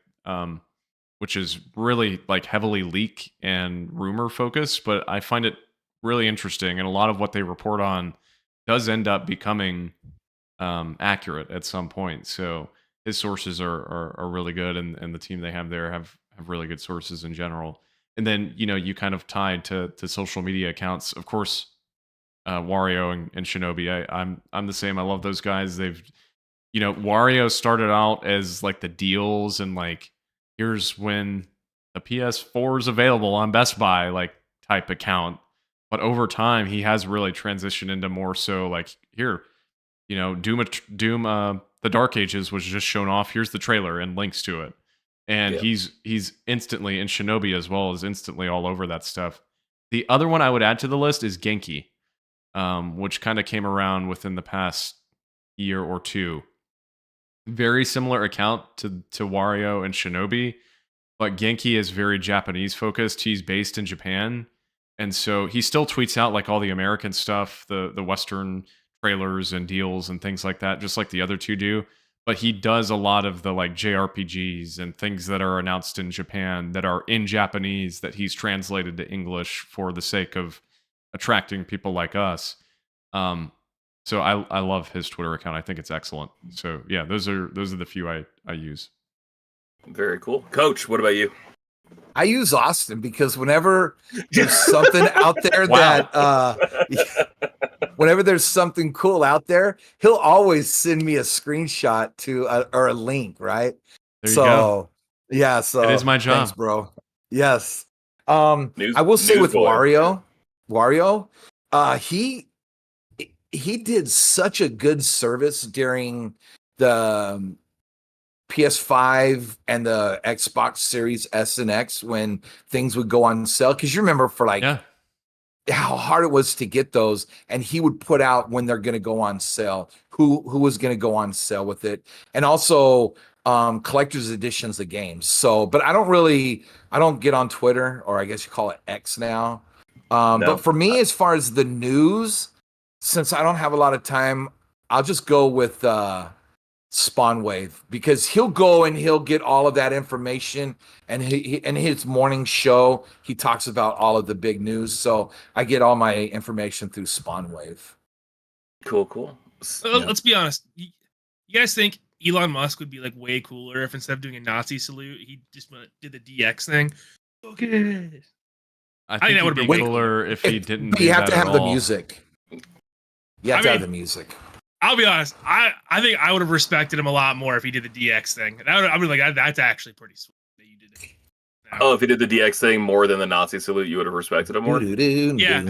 which is really like heavily leak and rumor focused, but I find it really interesting, and a lot of what they report on does end up becoming accurate at some point. So his sources are really good, and the team they have there have really good sources in general. And then you kind of tied to social media accounts, of course. Wario and Shinobi, I'm the same. I love those guys. They've Wario started out as like the deals and like here's when the PS4 is available on Best Buy like type account. But over time, he has really transitioned into more so like here, Doom, the Dark Ages was just shown off. Here's the trailer and links to it, and he's instantly, and Shinobi as well, is instantly all over that stuff. The other one I would add to the list is Genki, which kind of came around within the past year or two. Very similar account to Wario and Shinobi, but Genki is very Japanese focused. He's based in Japan. And so he still tweets out like all the American stuff, the Western trailers and deals and things like that, just like the other two do. But he does a lot of the like JRPGs and things that are announced in Japan that are in Japanese that he's translated to English for the sake of attracting people like us. So I love his Twitter account. I think it's excellent. So yeah, those are the few I use. Very cool. Coach, what about you? I use Austin because whenever there's something out there that whenever there's something cool out there, he'll always send me a screenshot to or a link, right? There you go. Yeah, so it is my job, thanks, bro. Yes. I will say with Wario, he did such a good service during the PS5 and the Xbox Series S and X when things would go on sale. Because you remember for like how hard it was to get those, and he would put out when they're going to go on sale, who was going to go on sale with it, and also collector's editions of games. So, but I don't get on Twitter, or I guess you call it X now. But for me, as far as the news, since I don't have a lot of time, I'll just go with Spawnwave, because he'll go and he'll get all of that information, and he in his morning show he talks about all of the big news, so I get all my information through Spawnwave. Cool. Let's be honest, you guys think Elon Musk would be like way cooler if instead of doing a Nazi salute he just did the DX thing? Okay. I think that would be cooler if he didn't. But you have to have the music. You have to have the music. I'll be honest. I think I would have respected him a lot more if he did the DX thing. I'd be like, that's actually pretty sweet that you did it. Oh, if he did the DX thing more than the Nazi salute, you would have respected him more. Yeah.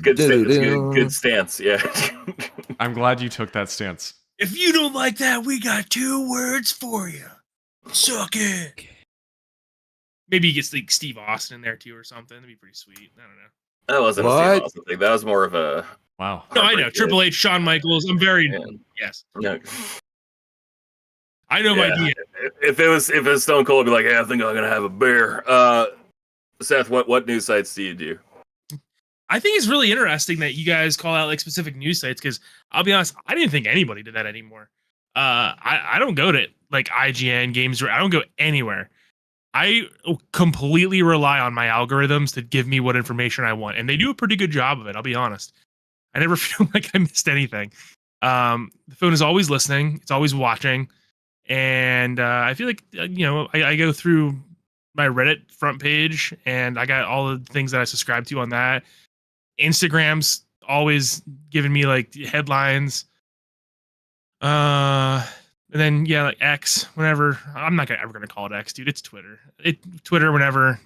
Good stance. Yeah. I'm glad you took that stance. If you don't like that, we got 2 words for you. Suck it. Maybe he gets like Steve Austin in there too or something. That'd be pretty sweet. I don't know. That wasn't a Steve Austin thing. That was more of a wow. No, I know Triple H, Shawn Michaels. I'm very yes. No. I know my DM. If it was Stone Cold, I'd be like, "Hey, I think I'm gonna have a beer." Seth, what news sites do you do? I think it's really interesting that you guys call out like specific news sites because I'll be honest, I didn't think anybody did that anymore. I don't go to like IGN games. I don't go anywhere. I completely rely on my algorithms to give me what information I want, and they do a pretty good job of it. I'll be honest. I never feel like I missed anything. The phone is always listening. It's always watching. And I feel like, I go through my Reddit front page and I got all the things that I subscribe to on that. Instagram's always giving me like headlines. And then, like X, whenever. I'm not ever going to call it X, dude. It's Twitter. Twitter, whenever,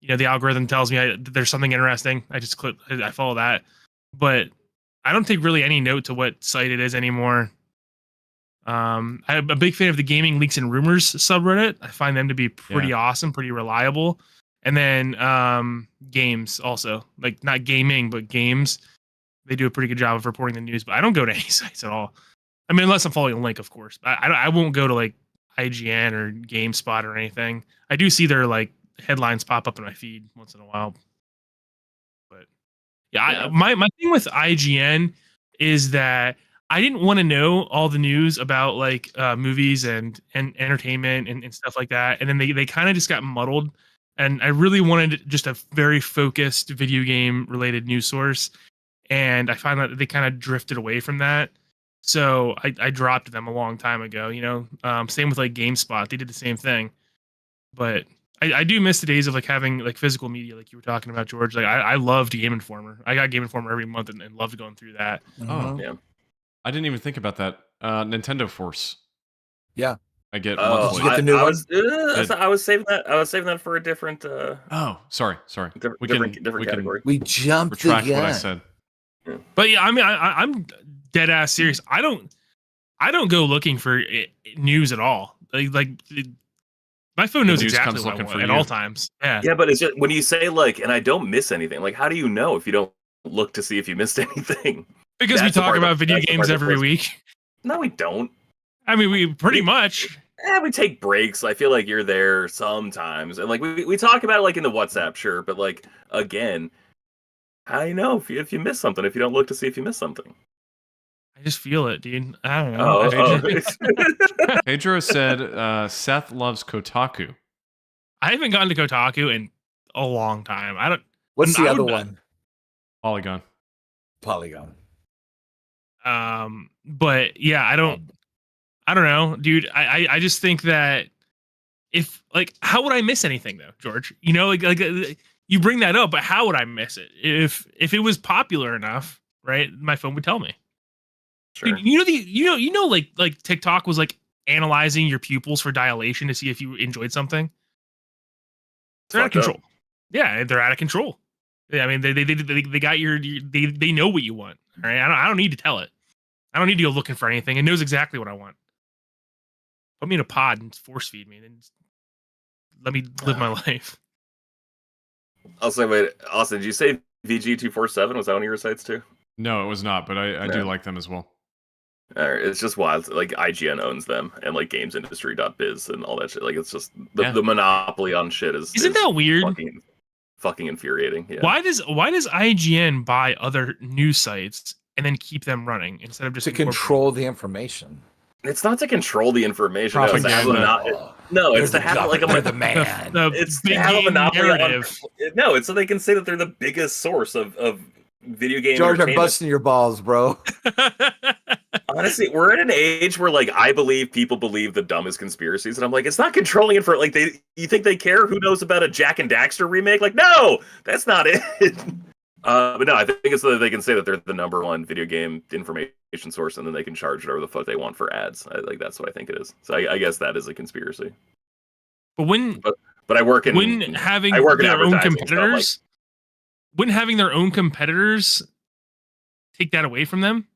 the algorithm tells me there's something interesting, I just click, I follow that. But I don't take really any note to what site it is anymore. I'm a big fan of the Gaming Leaks and Rumors subreddit. I find them to be pretty awesome, pretty reliable. And then games also, like not gaming, but games. They do a pretty good job of reporting the news, but I don't go to any sites at all. I mean, unless I'm following a link, of course. I won't go to like IGN or GameSpot or anything. I do see their like headlines pop up in my feed once in a while. But my thing with IGN is that I didn't want to know all the news about like movies and entertainment and stuff like that. And then they kind of just got muddled. And I really wanted just a very focused video game related news source. And I find that they kind of drifted away from that. So I dropped them a long time ago, same with like GameSpot. They did the same thing. But I do miss the days of like having like physical media, like you were talking about, George. Like I loved Game Informer. I got Game Informer every month and loved going through that. Oh, yeah. I didn't even think about that. Nintendo Force. Yeah. I get monthly. Did you get the new one? I was saving that. I was saving that for a different. Sorry. Different category. We jumped retract the gun. what I said. Yeah. But yeah, I mean, I'm dead ass serious. I don't go looking for news at all. Like my phone knows exactly what I want at all times. Yeah. Yeah, but it's just when you say like, and I don't miss anything. Like, how do you know if you don't look to see if you missed anything? Because we talk about video games every week. No, we don't. I mean, we pretty much. Yeah, we take breaks. I feel like you're there sometimes, and like we talk about it like in the WhatsApp, sure, but like again, how do you know if you miss something if you don't look to see if you miss something? I just feel it, dude. I don't know. Pedro said Seth loves Kotaku. I haven't gone to Kotaku in a long time. I don't. What's the other one? Polygon. But yeah, I don't know, dude. I just think that if like, how would I miss anything though, George? Like you bring that up, but how would I miss it if it was popular enough, right? My phone would tell me. Sure. Dude, like TikTok was like analyzing your pupils for dilation to see if you enjoyed something. They're out of control. Yeah, they're out of control. I mean, they got they know what you want. All right, I don't need to tell it. I don't need to go looking for anything. It knows exactly what I want. Put me in a pod and force feed me, and let me live my life. I'll say, wait, Austin, did you say VG247? Was that one of your sites too? No, it was not, but I do like them as well. It's just wild. Like IGN owns them, and like GamesIndustry.biz and all that shit. Like it's just the monopoly on shit is. Isn't that weird? Fucking infuriating. Yeah. Why does IGN buy other news sites and then keep them running instead of just to control the information? It's not to control the information. No, it's to have like the man. It's to have a monopoly narrative. No, it's so they can say that they're the biggest source of video game. George, I'm busting your balls, bro. Honestly, we're at an age where like I believe people believe the dumbest conspiracies, and I'm like, it's not controlling it for like you think they care who knows about a Jack and Daxter remake? Like, no, that's not it. But no, I think it's so that they can say that they're the number one video game information source, and then they can charge whatever the fuck they want for ads. That's what I think it is. So I guess that is a conspiracy. But but I work in having their own competitors. So wouldn't having their own competitors take that away from them?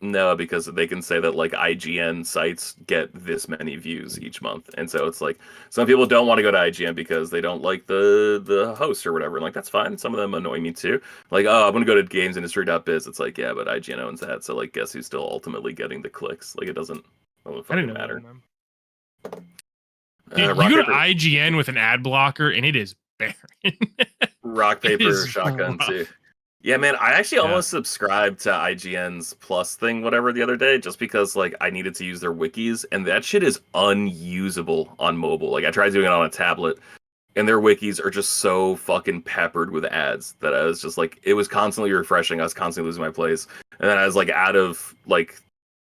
No, because they can say that like IGN sites get this many views each month, and so it's like some people don't want to go to IGN because they don't like the host or whatever. And like that's fine. Some of them annoy me too. Like, oh, I'm gonna go to gamesindustry.biz. It's like, yeah, but IGN owns that, so like, guess who's still ultimately getting the clicks? Like, it doesn't fucking matter. Dude, you go to IGN with an ad blocker, and it is barren. Rock, paper, shotgun too. Yeah, man, I actually almost subscribed to IGN's Plus thing, whatever, the other day, just because like I needed to use their wikis, and that shit is unusable on mobile. Like I tried doing it on a tablet, and their wikis are just so fucking peppered with ads that I was just like, it was constantly refreshing. I was constantly losing my place, and then I was like, out of like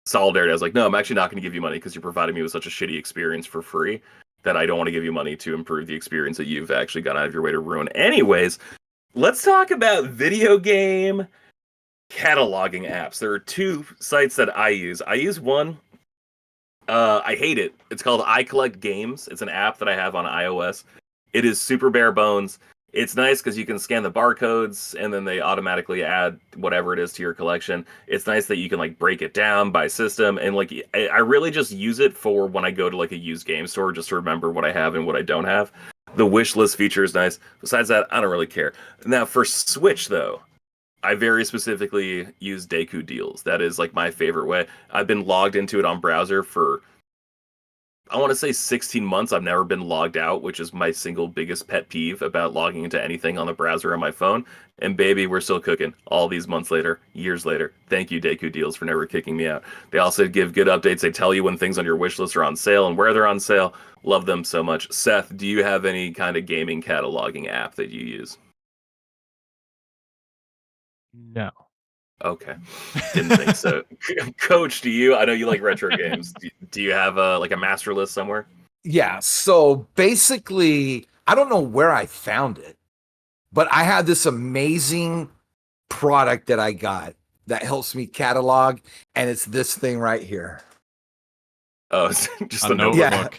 solidarity, I was like, no, I'm actually not going to give you money because you're providing me with such a shitty experience for free that I don't want to give you money to improve the experience that you've actually gone out of your way to ruin. Anyways. Let's talk about video game cataloging apps. There are two sites that I use. I use one. I hate it. It's called iCollect Games. It's an app that I have on iOS. It is super bare bones. It's nice because you can scan the barcodes and then they automatically add whatever it is to your collection. It's nice that you can like break it down by system, and like I really just use it for when I go to like a used game store just to remember what I have and what I don't have. The wish list feature is nice. Besides that, I don't really care. Now, for Switch, though, I very specifically use Deku Deals. That is like my favorite way. I've been logged into it on browser for, I want to say 16 months. I've never been logged out, which is my single biggest pet peeve about logging into anything on the browser on my phone. And baby, we're still cooking all these months later, years later. Thank you, Deku Deals, for never kicking me out. They also give good updates. They tell you when things on your wish list are on sale and where they're on sale. Love them so much. Seth, do you have any kind of gaming cataloging app that you use? No. Okay. Didn't think so. Coach, do you? I know you like retro games. Do you have like a master list somewhere? Yeah. So basically, I don't know where I found it, but I had this amazing product that I got that helps me catalog, and it's this thing right here. Oh, it's just a notebook.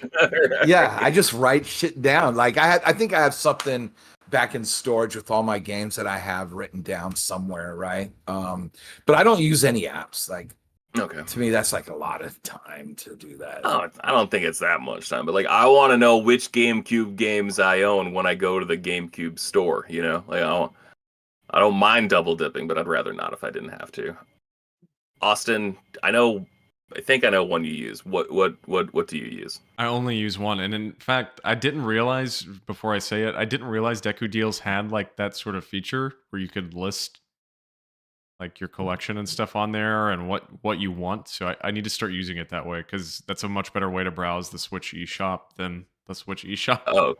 Yeah, I just write shit down. Like I think I have something back in storage with all my games that I have written down somewhere, right? But I don't use any apps. Like, okay, to me, that's like a lot of time to do that. Oh, I don't think it's that much time, but like I want to know which GameCube games I own when I go to the GameCube store. You know, like I don't mind double dipping, but I'd rather not if I didn't have to. Austin, I think I know one you use. What do you use? I only use one, and in fact, I didn't realize before I say it, I didn't realize Deku Deals had like that sort of feature where you could list like your collection and stuff on there and what you want. So I need to start using it that way because that's a much better way to browse the Switch eShop than the Switch eShop. Oh,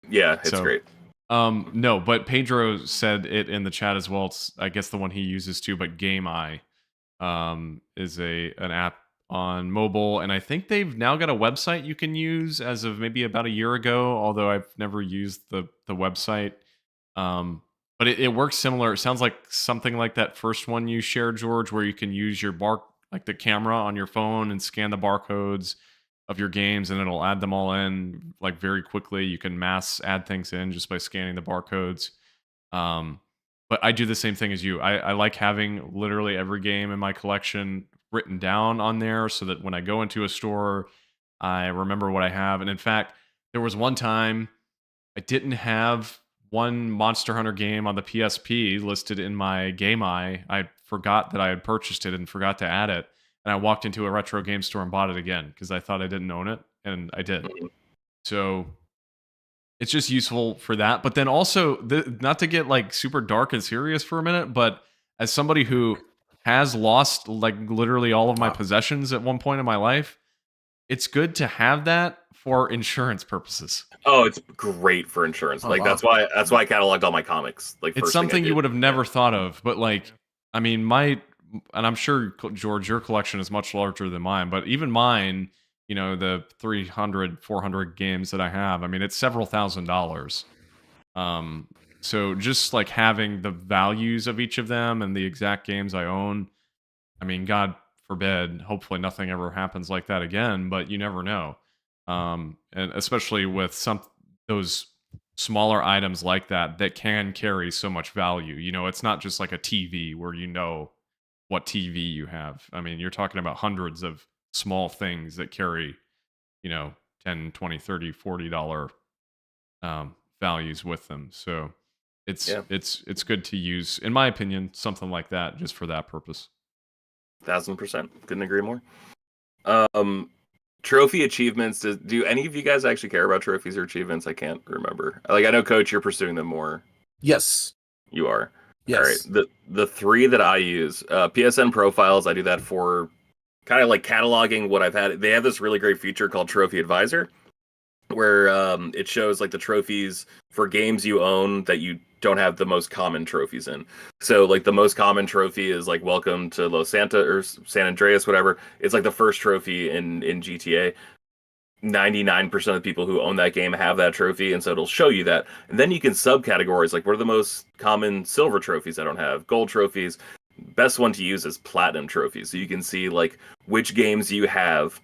yeah, it's great. No, but Pedro said it in the chat as well. It's, I guess, the one he uses too, but GameEye is an app on mobile, and I think they've now got a website you can use as of maybe about a year ago, although I've never used the website. But it works similar. It sounds like something like that first one you shared, George, where you can use your like the camera on your phone and scan the barcodes of your games, and it'll add them all in like very quickly. You can mass add things in just by scanning the barcodes. But I do the same thing as you. I like having literally every game in my collection written down on there so that when I go into a store, I remember what I have. And in fact, there was one time I didn't have one Monster Hunter game on the PSP listed in my GameEye. I forgot that I had purchased it and forgot to add it. And I walked into a retro game store and bought it again because I thought I didn't own it, and I did. So it's just useful for that. But then also, not to get like super dark and serious for a minute, but as somebody who has lost like literally all of my possessions at one point in my life, it's good to have that for insurance purposes. Oh, it's great for insurance. That's why I cataloged all my comics. Like, it's something you would have never thought of, but like, I mean, and I'm sure, George, your collection is much larger than mine, but even mine, you know, the 300, 400 games that I have, I mean, it's several $1,000s. So just like having the values of each of them and the exact games I own, I mean, God forbid, hopefully nothing ever happens like that again, but you never know. And especially with those smaller items like that can carry so much value. You know, it's not just like a TV where you know what TV you have. I mean, you're talking about hundreds of small things that carry, 10, 20, 30, $40 values with them. So it's good to use, in my opinion, something like that just for that purpose. 1000%. Couldn't agree more. Trophy achievements. Do any of you guys actually care about trophies or achievements? I can't remember. Like, I know, Coach, you're pursuing them more. Yes. You are. Yes. All right. The three that I use, PSN profiles, I do that for kind of like cataloging what I've had. They have this really great feature called Trophy Advisor, where it shows like the trophies for games you own that you don't have the most common trophies in. So like the most common trophy is like Welcome to Los Santa or San Andreas, whatever. It's like the first trophy in GTA. 99% of the people who own that game have that trophy, and so it'll show you that. And then you can subcategories, like what are the most common silver trophies I don't have, gold trophies. Best one to use is platinum trophies. So you can see like which games you have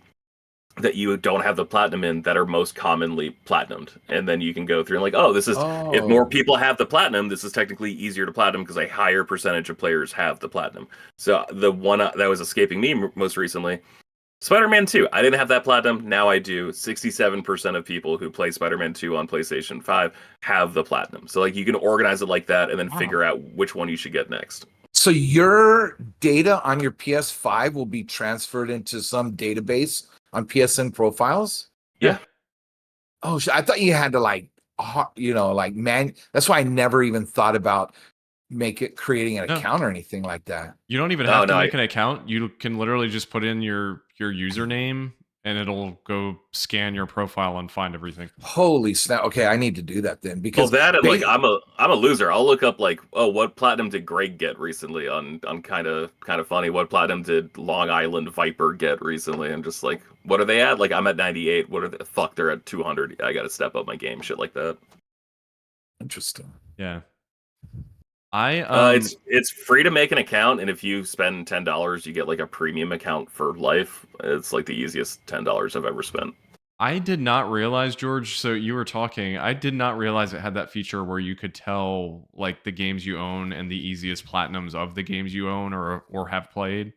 that you don't have the platinum in that are most commonly platinumed. And then you can go through and like, oh, this is, if more people have the platinum, this is technically easier to platinum because a higher percentage of players have the platinum. So the one that was escaping me most recently, Spider-Man 2. I didn't have that platinum. Now I do. 67% of people who play Spider-Man 2 on PlayStation 5 have the platinum. So like you can organize it like that and then figure out which one you should get next. So your data on your PS5 will be transferred into some database on PSN profiles? Yeah. Oh, I thought you had to that's why I never even thought about creating an account or anything like that. You don't even have to make an account. You can literally just put in your username and it'll go scan your profile and find everything. Holy snap. Okay, I need to do that then, because like I'm a loser. I'll look up like, oh, what platinum did Greg get recently on kind of funny. What platinum did Long Island Viper get recently? And just like, what are they at? Like I'm at 98. What are they? Fuck, they're at 200. I got to step up my game. Shit like that. Interesting. Yeah. It's free to make an account, and if you spend $10, you get like a premium account for life. It's like the easiest $10 I've ever spent. I did not realize, George. So you were talking. I did not realize it had that feature where you could tell like the games you own and the easiest platinums of the games you own or have played.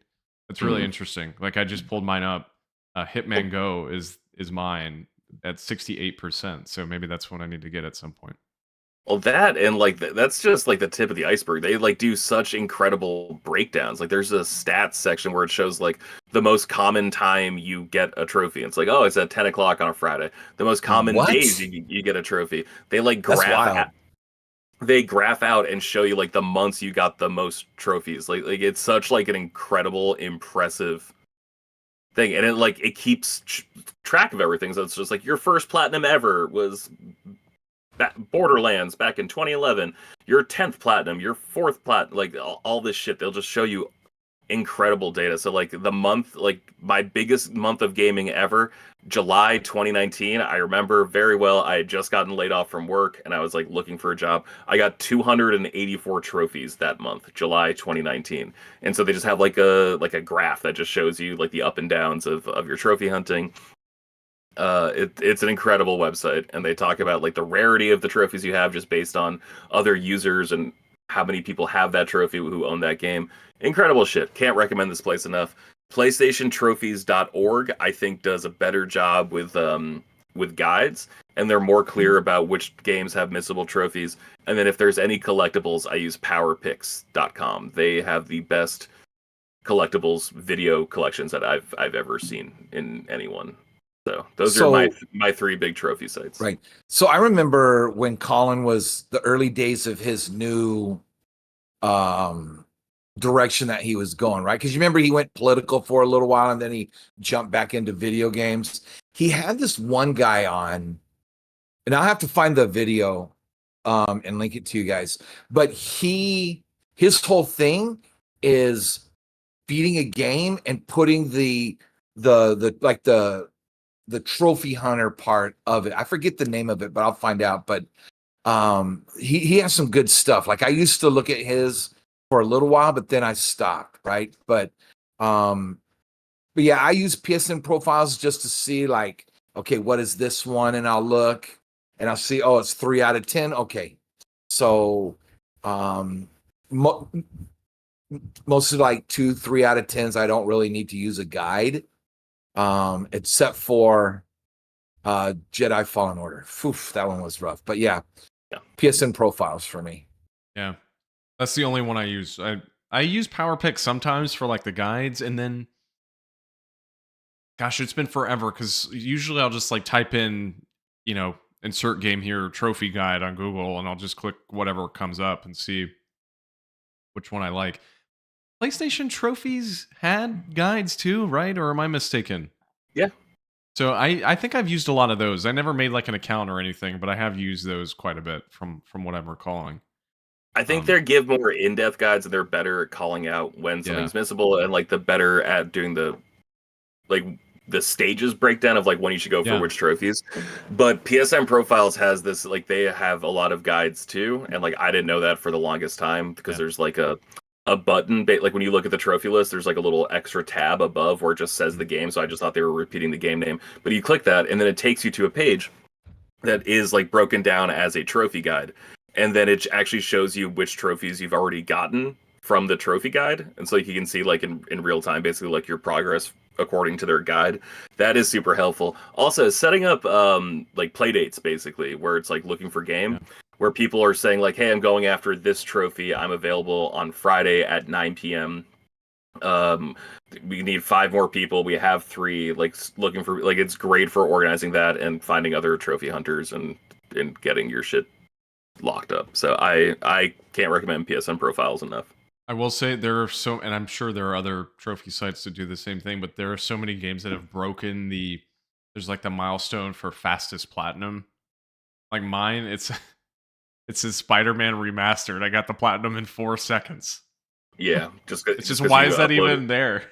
That's really interesting. Like I just pulled mine up. Hitman Go is mine at 68%. So maybe that's what I need to get at some point. Well, that and like that's just like the tip of the iceberg. They like do such incredible breakdowns. Like there's a stats section where it shows like the most common time you get a trophy. It's like, oh, it's at 10 o'clock on a Friday. The most common days you get a trophy. They like graph out and show you like the months you got the most trophies. Like it's such like an incredible, impressive thing, and it keeps track of everything. So it's just like your first platinum ever was Borderlands back in 2011, your 10th platinum, your 4th platinum, like all this shit. They'll just show you incredible data. So like the month, like my biggest month of gaming ever, July 2019, I remember very well. I had just gotten laid off from work and I was like looking for a job. I got 284 trophies that month, July 2019. And so they just have like a graph that just shows you like the up and downs of your trophy hunting. It's an incredible website, and they talk about like the rarity of the trophies you have just based on other users and how many people have that trophy who own that game. Incredible shit. Can't recommend this place enough. PlayStationTrophies.org, I think, does a better job with guides, and they're more clear about which games have missable trophies. And then if there's any collectibles, I use PowerPicks.com. They have the best collectibles video collections that I've ever seen in anyone. So those are my three big trophy sites. Right. So I remember when Colin was the early days of his new direction that he was going, right? Because you remember he went political for a little while and then he jumped back into video games. He had this one guy on, and I'll have to find the video and link it to you guys. But his whole thing is beating a game and putting the trophy hunter part of it. I forget the name of it, but I'll find out. But he has some good stuff. Like I used to look at his for a little while, but then I stopped, right? But yeah, I use PSN profiles just to see like, okay, what is this one? And I'll look and I'll see, oh, it's 3 out of 10. Okay. So mostly like 2-3 out of 10s. I don't really need to use a guide, except for Jedi Fallen Order. Oof, that one was rough. But yeah, PSN profiles for me. Yeah, that's the only one I use. I use PowerPick sometimes for like the guides, and then, gosh, it's been forever because usually I'll just like type in, insert game here, trophy guide on Google, and I'll just click whatever comes up and see which one I like. PlayStation trophies had guides too, right? Or am I mistaken? Yeah. So I think I've used a lot of those. I never made like an account or anything, but I have used those quite a bit from what I'm recalling. I think they give more in-depth guides, and they're better at calling out when something's missable, and like the better at doing the stages breakdown of like when you should go for which trophies. But PSN Profiles has this, like, they have a lot of guides too, and like I didn't know that for the longest time because there's like a button, like when you look at the trophy list, there's like a little extra tab above where it just says the game. So I just thought they were repeating the game name, but you click that and then it takes you to a page that is like broken down as a trophy guide. And then it actually shows you which trophies you've already gotten from the trophy guide. And so you can see like in real time, basically like your progress according to their guide. That is super helpful. Also setting up like play dates, basically, where it's like looking for game, where people are saying like, hey, I'm going after this trophy. I'm available on Friday at 9 p.m. We need 5 more people. We have 3, like looking for, like, it's great for organizing that and finding other trophy hunters and getting your shit locked up. So I can't recommend PSN Profiles enough. I will say there are and I'm sure there are other trophy sites that do the same thing, but there are so many games that have broken there's like the milestone for fastest platinum. Like mine, it's a Spider-Man remastered. I got the platinum in 4 seconds. Yeah, it's just why is that even there?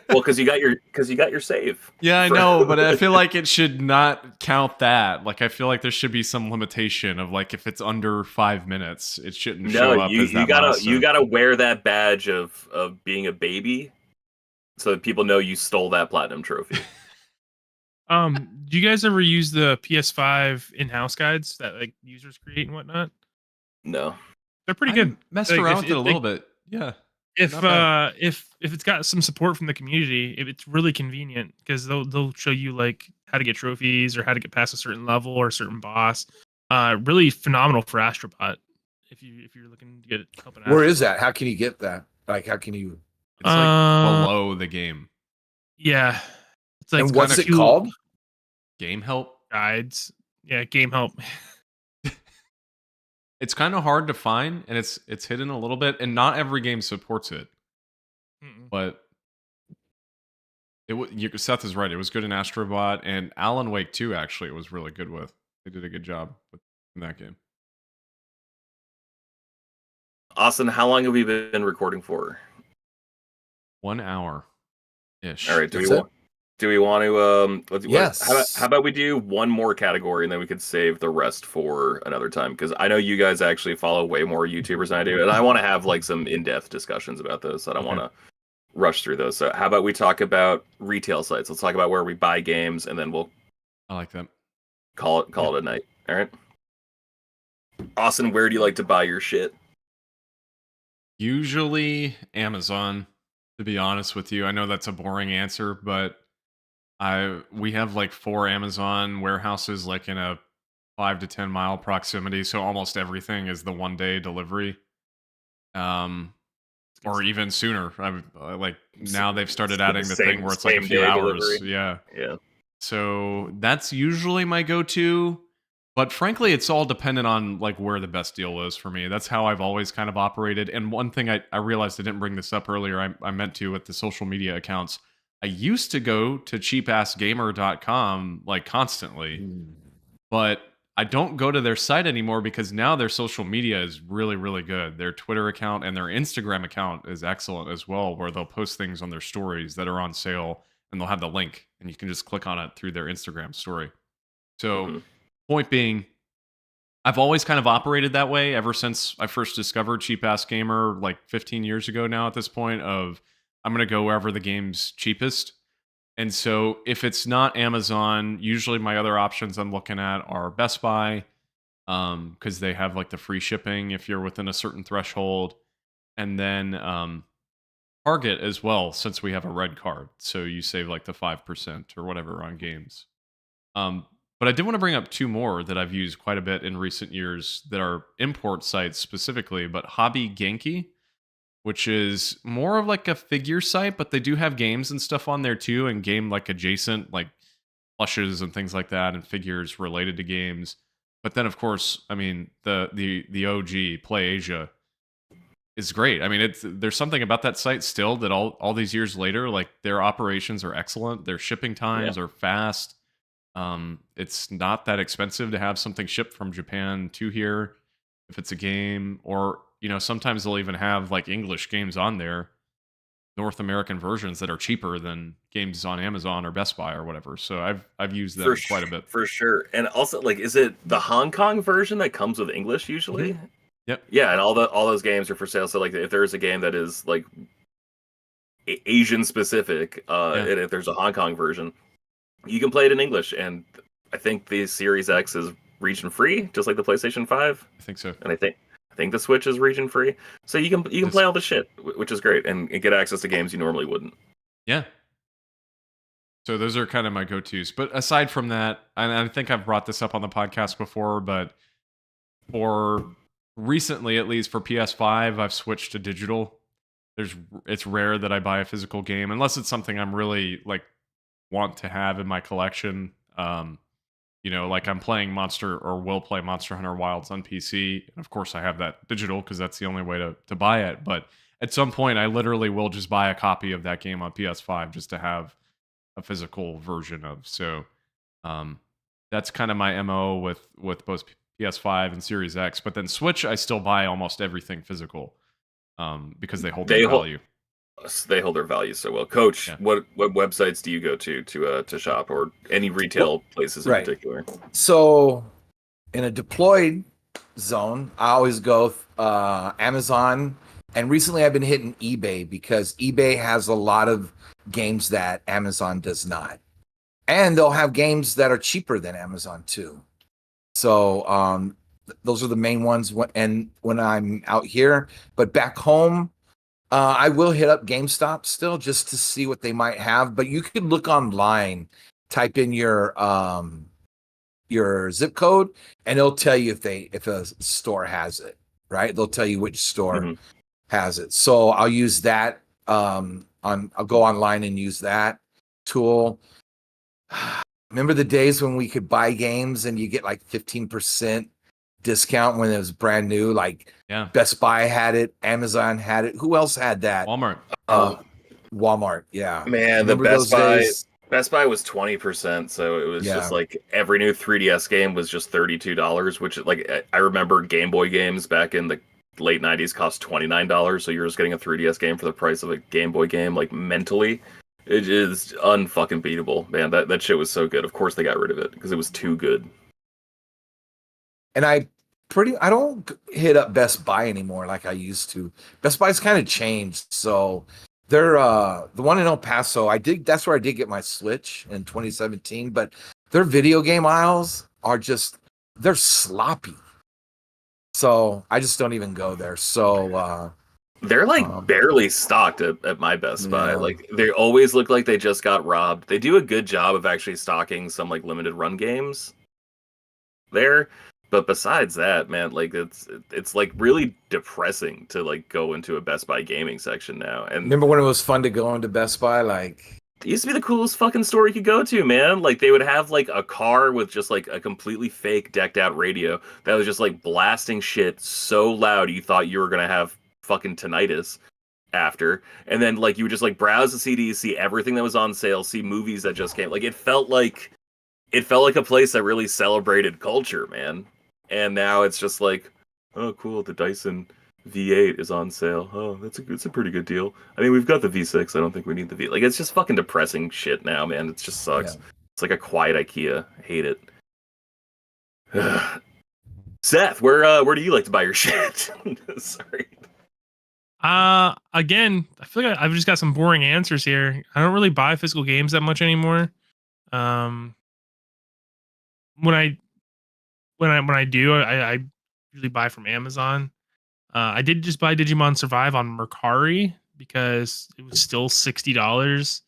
Well, because you got your save. Yeah, I know, but I feel like it should not count that. Like, I feel like there should be some limitation of like if it's under 5 minutes, it shouldn't show up as that milestone. You gotta wear that badge of being a baby, so that people know you stole that platinum trophy. Do you guys ever use the PS5 in-house guides that like users create and whatnot? No, they're pretty good. Messed around with it a little bit, yeah. If it's got some support from the community, it's really convenient because they'll show you like how to get trophies or how to get past a certain level or a certain boss. Really phenomenal for Astrobot if you're looking to get help. Where is that? How can you get that? Like, how can you? It's like below the game. Yeah, it's like, and what's it called? Game help guides. Yeah, game help. It's kind of hard to find, and it's hidden a little bit, and not every game supports it. But Seth is right. It was good in Astrobot, and Alan Wake 2, actually, it was really good with. They did a good job in that game. Austin, how long have we been recording for? 1 hour-ish. All right, do we want to yes. How about we do one more category and then we could save the rest for another time, because I know you guys actually follow way more YouTubers than I do, and I want to have like some in-depth discussions about those, so I don't want to rush through those. So how about we talk about retail sites? Let's talk about where we buy games, and then I like that. Call it a night. All right. Austin, where do you like to buy your shit? Usually Amazon, to be honest with you. I know that's a boring answer, but we have like 4 Amazon warehouses like in a 5 to 10 mile proximity, so almost everything is the 1-day delivery. Or even sooner. Like now they've started adding the thing where it's like a few hours. Delivery. Yeah. So that's usually my go-to. But frankly, it's all dependent on like where the best deal is for me. That's how I've always kind of operated. And one thing I realized I didn't bring this up earlier, I meant to with the social media accounts. I used to go to cheapassgamer.com like constantly, but I don't go to their site anymore because now their social media is really, really good. Their Twitter account and their Instagram account is excellent as well, where they'll post things on their stories that are on sale, and they'll have the link, and you can just click on it through their Instagram story. So, point being, I've always kind of operated that way ever since I first discovered Cheap Ass Gamer like 15 years ago now at this point of I'm going to go wherever the game's cheapest. And so if it's not Amazon, usually my other options I'm looking at are Best Buy, because they have like the free shipping if you're within a certain threshold. And then Target as well, since we have a red card, so you save like the 5% or whatever on games. But I did want to bring up two more that I've used quite a bit in recent years that are import sites specifically, but Hobby Genki, which is more of like a figure site, but they do have games and stuff on there too, and game like adjacent, like plushes and things like that, and figures related to games. But then, of course, I mean the OG Play Asia is great. I mean, there's something about that site still that all these years later, like their operations are excellent. Their shipping times are fast. It's not that expensive to have something shipped from Japan to here if it's a game, or sometimes they'll even have like English games on there, North American versions that are cheaper than games on Amazon or Best Buy or whatever. So I've used them quite a bit for sure. And also, like, is it the Hong Kong version that comes with English usually? Mm-hmm. Yep. Yeah, and all those games are for sale. So like, if there's a game that is like Asian specific, and if there's a Hong Kong version, you can play it in English. And I think the Series X is region free, just like the PlayStation 5. I think so. And I think the Switch is region free, so you can play all the shit, which is great, and get access to games you normally wouldn't. Yeah. So those are kind of my go-tos. But aside from that, and I think I've brought this up on the podcast before, but for recently, at least for PS5, I've switched to digital. It's rare that I buy a physical game unless it's something I'm really like want to have in my collection. Like I'm playing Monster or will play Monster Hunter Wilds on PC, and of course I have that digital because that's the only way to buy it. But at some point, I literally will just buy a copy of that game on PS5 just to have a physical version of. So that's kind of my MO with both PS5 and Series X. But then Switch, I still buy almost everything physical because they hold their value. They hold their value so well. Coach, what websites do you go to shop, or any retail places in particular? So in a deployed zone, I always go Amazon, and recently I've been hitting eBay because eBay has a lot of games that Amazon does not. And they'll have games that are cheaper than Amazon too. So those are the main ones when I'm out here. But back home, I will hit up GameStop still just to see what they might have. But you could look online, type in your zip code, and it'll tell you if a store has it. Right? They'll tell you which store has it. So I'll use that. I'll go online and use that tool. Remember the days when we could buy games and you get like 15% discount when it was brand new? Like Best Buy had it, Amazon had it. Who else had that? Walmart. Walmart, yeah. Man, the Best Buy was 20%, so it was just like every new 3DS game was just $32, which like I remember Game Boy games back in the late 90s cost $29, so you're just getting a 3DS game for the price of a Game Boy game. Like mentally, it is unfucking beatable, man. That shit was so good. Of course they got rid of it because it was too good. And I don't hit up Best Buy anymore like I used to. Best Buy's kind of changed. So they're the one in El Paso. That's where I did get my Switch in 2017, but their video game aisles they're sloppy. So I just don't even go there. So they're like barely stocked at my Best Buy. Like they always look like they just got robbed. They do a good job of actually stocking some like limited run games there. But besides that, man, like it's like really depressing to like go into a Best Buy gaming section now. And remember when it was fun to go into Best Buy? Like it used to be the coolest fucking store you could go to, man. Like they would have like a car with just like a completely fake decked out radio that was just like blasting shit so loud you thought you were gonna have fucking tinnitus after. And then like you would just like browse the CDs, see everything that was on sale, see movies that just came. Like it felt like a place that really celebrated culture, man. And now it's just like, oh cool, the Dyson V8 is on sale. Oh, it's a pretty good deal. I mean, we've got the V6. I don't think we need the V. Like, it's just fucking depressing shit now, man. It just sucks. Yeah. It's like a quiet IKEA. I hate it. Seth, where do you like to buy your shit? Sorry. Again, I feel like I've just got some boring answers here. I don't really buy physical games that much anymore. When I do, I usually buy from Amazon. I did just buy Digimon Survive on Mercari because it was still $60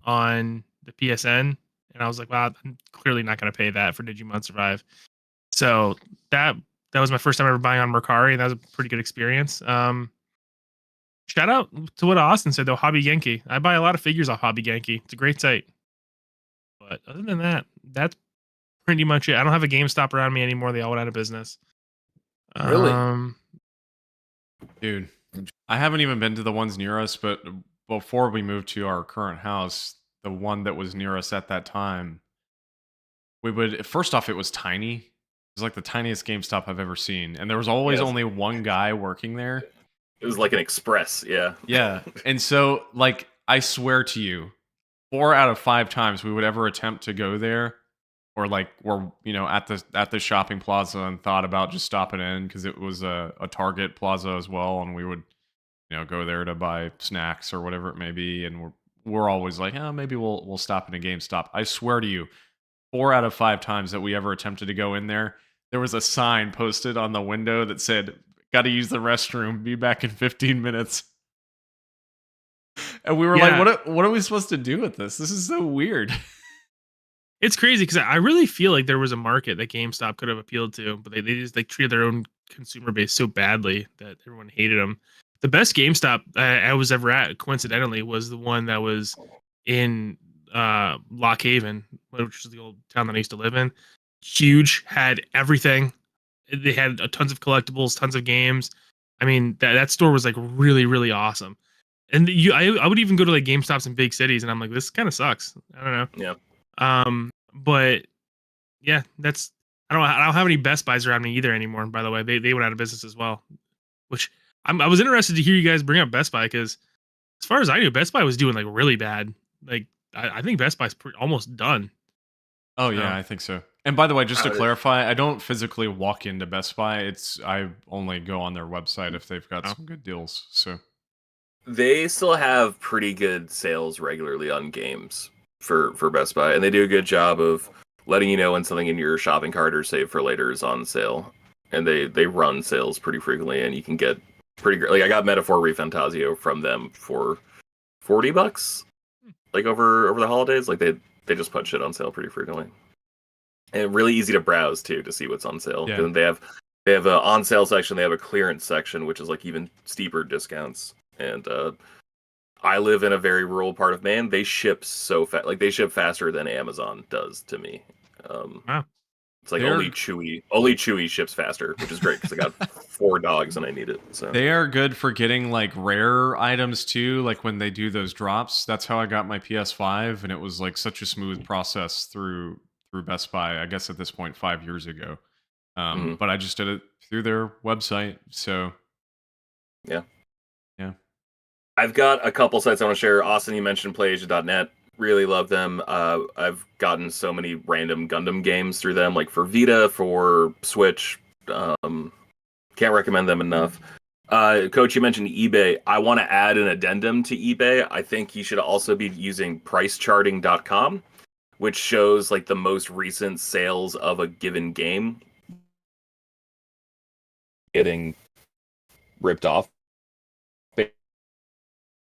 on the PSN, and I was like, wow, I'm clearly not going to pay that for Digimon Survive. So that was my first time ever buying on Mercari, and that was a pretty good experience. Shout out to what Austin said though, Hobby Genki. I buy a lot of figures off Hobby Genki. It's a great site. But other than that, that's pretty much it. I don't have a GameStop around me anymore. They all went out of business. Really? Dude, I haven't even been to the ones near us, but before we moved to our current house, the one that was near us at that time, we would, first off, it was tiny. It was like the tiniest GameStop I've ever seen. And there was always only one guy working there. It was like an express, yeah. Yeah. And so, like, I swear to you, 4 out of 5 times we would ever attempt to go there, or like we're, you know, at the shopping plaza and thought about just stopping in because it was a Target plaza as well, and we would, you know, go there to buy snacks or whatever it may be, and we're always like, oh, maybe we'll stop in a GameStop. I swear to you, 4 out of 5 times that we ever attempted to go in there, there was a sign posted on the window that said, "Got to use the restroom. Be back in 15 minutes." And we were like, what are we supposed to do with this? This is so weird. It's crazy because I really feel like there was a market that GameStop could have appealed to, but they just like treated their own consumer base so badly that everyone hated them. The best GameStop I was ever at, coincidentally, was the one that was in Lock Haven, which is the old town that I used to live in. Huge, had everything. They had tons of collectibles, tons of games. I mean, that store was like really, really awesome. And I would even go to like GameStops in big cities, and I'm like, this kind of sucks. I don't know. Yeah. But yeah, I don't have any Best Buys around me either anymore. By the way, they went out of business as well. Which I was interested to hear you guys bring up Best Buy, because as far as I knew, Best Buy was doing like really bad. Like I think Best Buy's almost done. Oh yeah, I think so. And by the way, just to clarify, I don't physically walk into Best Buy. I only go on their website if they've got some good deals. So they still have pretty good sales regularly on games for Best Buy, and they do a good job of letting you know when something in your shopping cart or save for later is on sale. And they run sales pretty frequently, and you can get pretty great. Like I got Metaphor ReFantazio from them for $40, like over the holidays. Like they just put shit on sale pretty frequently, and really easy to browse too to see what's on sale. Yeah. And they have an on sale section. They have a clearance section, which is like even steeper discounts. And I live in a very rural part of Maine. They ship so fast. Like they ship faster than Amazon does to me. Wow. It's like only Chewy ships faster, which is great because I got 4 dogs and I need it. So they are good for getting like rare items too. Like when they do those drops, that's how I got my PS5, and it was like such a smooth process through Best Buy. I guess at this point 5 years ago, but I just did it through their website. So yeah. I've got a couple sites I want to share. Austin, you mentioned PlayAsia.net. Really love them. I've gotten so many random Gundam games through them, like for Vita, for Switch. Can't recommend them enough. Coach, you mentioned eBay. I want to add an addendum to eBay. I think you should also be using pricecharting.com, which shows like the most recent sales of a given game getting ripped off.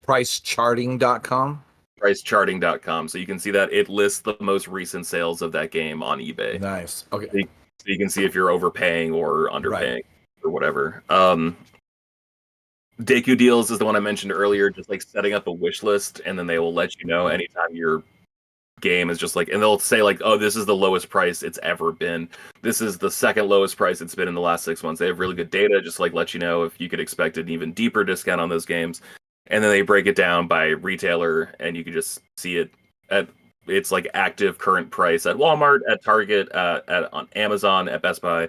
Pricecharting.com? Pricecharting.com. So you can see that it lists the most recent sales of that game on eBay. Nice. Okay. So you can see if you're overpaying or underpaying or whatever. Deku Deals is the one I mentioned earlier, just like setting up a wish list, and then they will let you know anytime your game is just like, and they'll say like, oh, this is the lowest price it's ever been. This is the second lowest price it's been in the last 6 months. They have really good data, just like let you know if you could expect an even deeper discount on those games. And then they break it down by retailer, and you can just see it at its like active current price at Walmart, at Target, on Amazon, at Best Buy.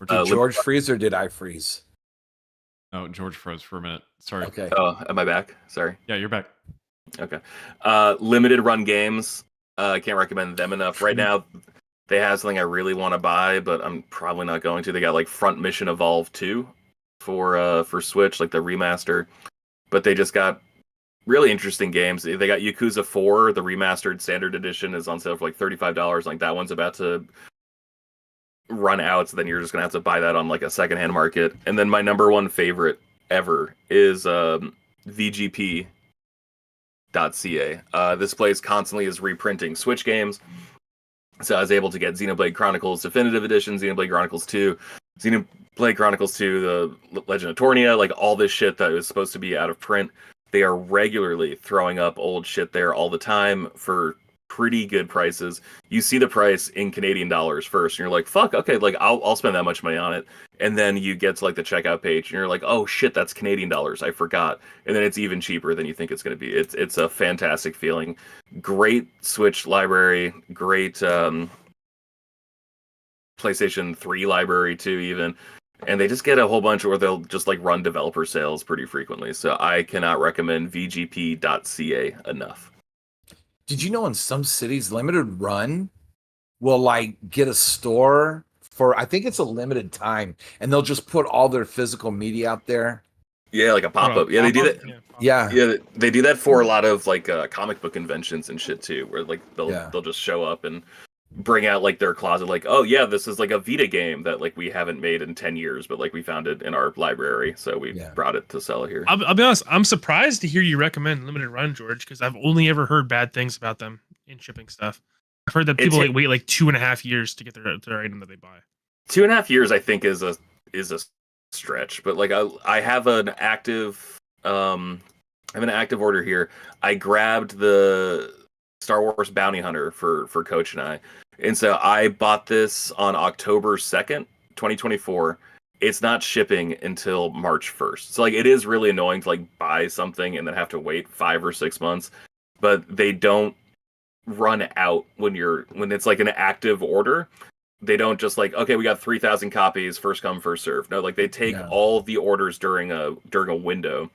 Did George freeze or did I freeze? Oh, George froze for a minute. Sorry. Okay. Oh, am I back? Sorry. Yeah, you're back. Okay. Limited run games. I can't recommend them enough. Right now, they have something I really want to buy, but I'm probably not going to. They got like Front Mission Evolve 2 for Switch, like the remaster. But they just got really interesting games. They got Yakuza 4, the remastered standard edition is on sale for like $35. Like that one's about to run out, so then you're just gonna have to buy that on like a secondhand market. And then my number one favorite ever is VGP.ca. This place constantly is reprinting Switch games. So I was able to get Xenoblade Chronicles Definitive Edition, Xenoblade Chronicles 2, Xenoblade Chronicles 2, the Legend of Tornia, like all this shit that is supposed to be out of print. They are regularly throwing up old shit there all the time for pretty good prices. You see the price in Canadian dollars first, and you're like, fuck, okay, like I'll spend that much money on it. And then you get to like the checkout page, and you're like, oh shit, that's Canadian dollars, I forgot. And then it's even cheaper than you think it's going to be. It's a fantastic feeling. Great Switch library, great PlayStation 3 library too, even. And they just get a whole bunch where they'll just like run developer sales pretty frequently. So I cannot recommend VGP.ca enough. Did you know in some cities, Limited Run will like get a store for, I think it's a limited time, and they'll just put all their physical media out there. Yeah, like a pop-up. Yeah, they do that. Yeah, they do that for a lot of like comic book conventions and shit too, where like they'll just show up and bring out like their closet, like, oh yeah, this is like a Vita game that like we haven't made in 10 years, but like we found it in our library, so we brought it to sell here. I'll be honest, I'm surprised to hear you recommend Limited Run, George, because I've only ever heard bad things about them in shipping stuff. I've heard that people wait like 2.5 years to get their item that they buy. 2.5 years, I think, is a stretch, but like I have an active order here. I grabbed the Star Wars Bounty Hunter for Coach and I. And so I bought this on October 2nd, 2024. It's not shipping until March 1st. So like it is really annoying to like buy something and then have to wait 5 or 6 months. But they don't run out when it's like an active order. They don't just like, okay, we got 3,000 copies, first come, first serve. No, like they take all the orders during a window,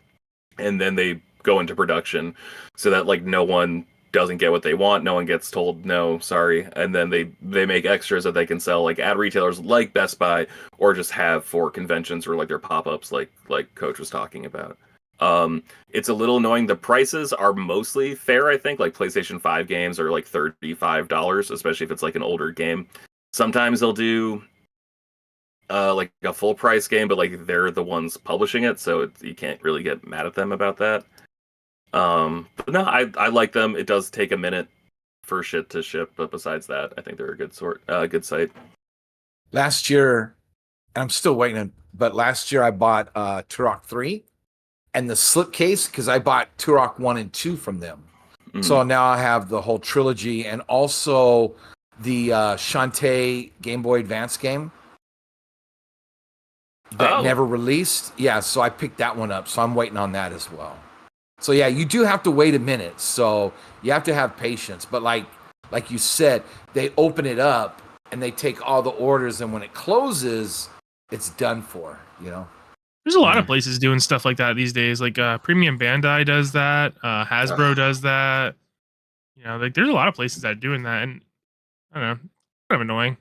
and then they go into production so that like no one doesn't get what they want, no one gets told no, sorry, and then they make extras that they can sell like at retailers like Best Buy, or just have for conventions or like their pop-ups like Coach was talking about. It's a little annoying. The prices are mostly fair, I think. Like PlayStation 5 games are like $35, especially if it's like an older game. Sometimes they'll do like a full price game, but like they're the ones publishing it, so you can't really get mad at them about that. But no, I like them. It does take a minute for shit to ship, but besides that, I think they're a good site. Last year, and I'm still waiting, but last year I bought Turok 3 and the slipcase because I bought Turok 1 and 2 from them. Mm-hmm. So now I have the whole trilogy, and also the Shantae Game Boy Advance game that never released. Yeah, so I picked that one up. So I'm waiting on that as well. So yeah, you do have to wait a minute. So you have to have patience. But like you said, they open it up and they take all the orders, and when it closes, it's done for, you know? There's a lot of places doing stuff like that these days. Like Premium Bandai does that. Hasbro does that. You know, like there's a lot of places that are doing that, and I don't know, kind of annoying.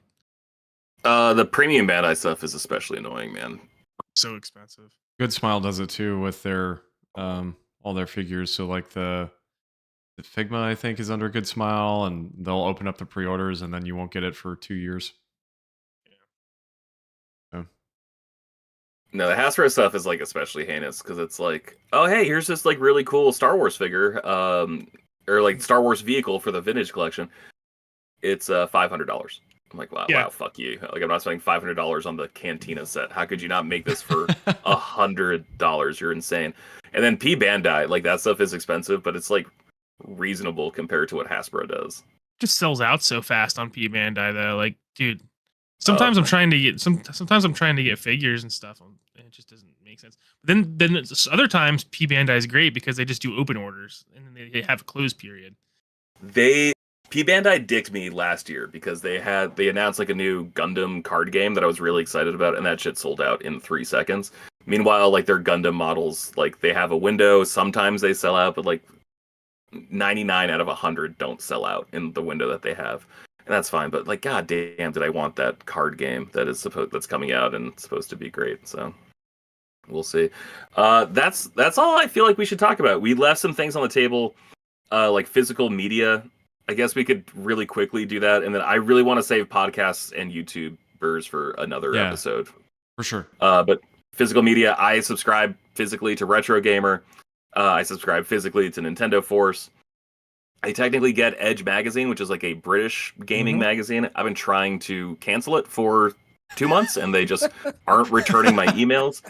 The Premium Bandai stuff is especially annoying, man. So expensive. Good Smile does it too with their all their figures. So like the Figma, I think, is under Good Smile, and they'll open up the pre-orders, and then you won't get it for 2 years. Yeah. So. No, the Hasbro stuff is like especially heinous because it's like, oh hey, here's this like really cool Star Wars figure, or like Star Wars vehicle for the vintage collection. It's $500. I'm like, wow, fuck you. Like, I'm not spending $500 on the Cantina set. How could you not make this for $100? You're insane. And then P Bandai, like that stuff is expensive, but it's like reasonable compared to what Hasbro does. Just sells out so fast on P Bandai though. Like, dude, sometimes I'm trying to get figures and stuff, and it just doesn't make sense. But then other times P Bandai is great because they just do open orders and then they have a close period. P Bandai dicked me last year because they announced like a new Gundam card game that I was really excited about, and that shit sold out in 3 seconds. Meanwhile, like their Gundam models, like they have a window. Sometimes they sell out, but like 99 out of 100 don't sell out in the window that they have, and that's fine. But like, god damn, did I want that card game that's coming out and supposed to be great? So we'll see. That's all I feel like we should talk about. We left some things on the table, like physical media. I guess we could really quickly do that, and then I really want to save podcasts and YouTube YouTubers for another episode. For sure. But physical media, I subscribe physically to Retro Gamer. I subscribe physically to Nintendo Force. I technically get Edge Magazine, which is like a British gaming magazine. I've been trying to cancel it for 2 months, and they just aren't returning my emails.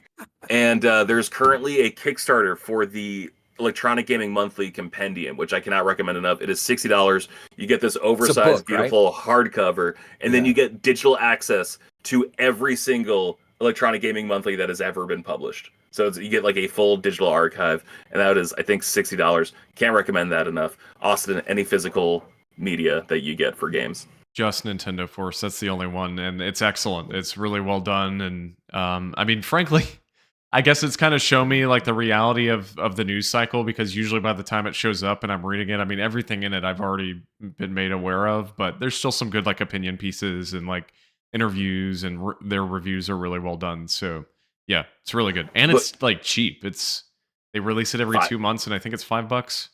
And there's currently a Kickstarter for the Electronic Gaming Monthly Compendium, which I cannot recommend enough. It is $60. You get this oversized, beautiful hardcover, and then you get digital access to every single Electronic Gaming Monthly that has ever been published. So you get like a full digital archive, and that is, I think, $60. Can't recommend that enough. Austin, any physical media that you get for games? Just Nintendo Force. That's the only one, and it's excellent. It's really well done, and I mean, frankly, I guess it's kind of shown me like the reality of the news cycle, because usually by the time it shows up and I'm reading it, I mean, everything in it I've already been made aware of, but there's still some good like opinion pieces and like interviews, and their reviews are really well done. So yeah, it's really good, and it's like cheap. They release it every 2 months, and I think it's $5.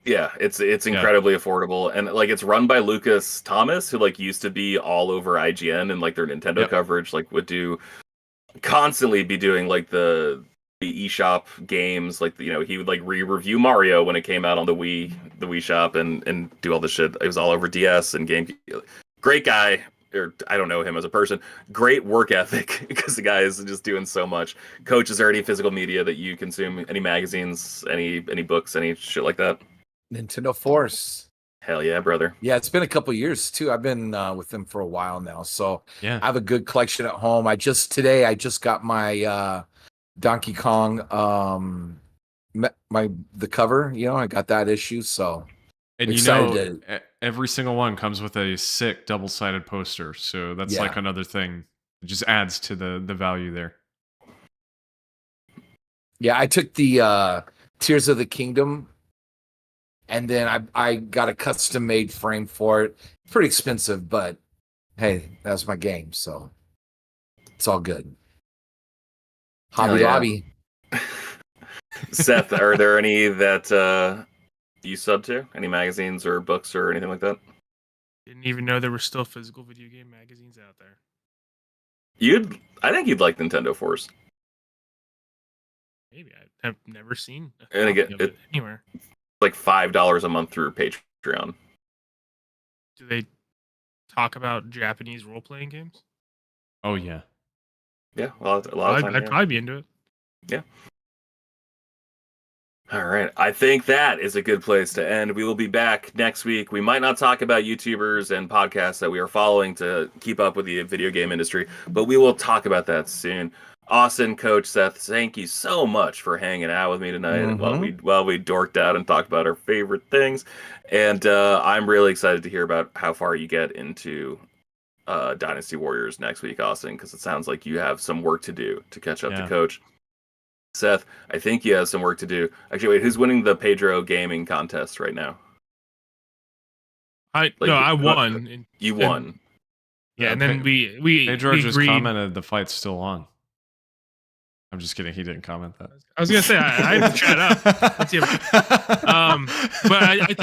Yeah, it's incredibly affordable, and like it's run by Lucas Thomas, who like used to be all over IGN and like their Nintendo coverage, like would constantly be doing like the eShop games, like he would like re-review Mario when it came out on the Wii Shop and do all this shit. It was all over DS and game. Great guy. Or I don't know him as a person. Great work ethic, because the guy is just doing so much. Coach, is there any physical media that you consume? Any magazines? Any books? Any shit like that? Nintendo Force. Hell yeah, brother. Yeah, it's been a couple years too. I've been with them for a while now, so yeah, I have a good collection at home. Today I just got my Donkey Kong the cover. I got that issue, so. And every single one comes with a sick double-sided poster, so that's like another thing. It just adds to the value there. Yeah, I took the Tears of the Kingdom, and then I got a custom-made frame for it. Pretty expensive, but hey, that's my game, so it's all good. Hobby Lobby. Seth, are there any that you sub to? Any magazines or books or anything like that? Didn't even know there were still physical video game magazines out there. I think you'd like Nintendo Force. Maybe. I've never seen and again, it anywhere. Like $5 a month through Patreon. Do they talk about Japanese role-playing games? Oh, yeah. Yeah, a lot of times. I'd probably be into it. Yeah. All right. I think that is a good place to end. We will be back next week. We might not talk about YouTubers and podcasts that we are following to keep up with the video game industry, but we will talk about that soon. Austin, Coach, Seth, thank you so much for hanging out with me tonight while we dorked out and talked about our favorite things. And I'm really excited to hear about how far you get into Dynasty Warriors next week, Austin, because it sounds like you have some work to do to catch up to Coach. Seth, I think you have some work to do. Actually, wait, who's winning the Pedro Gaming contest right now? I won. You won. Yeah, and then we Pedro we just agreed. Commented the fight's still on. I'm just kidding. He didn't comment that. I was gonna say I have to chat up. Let's see. But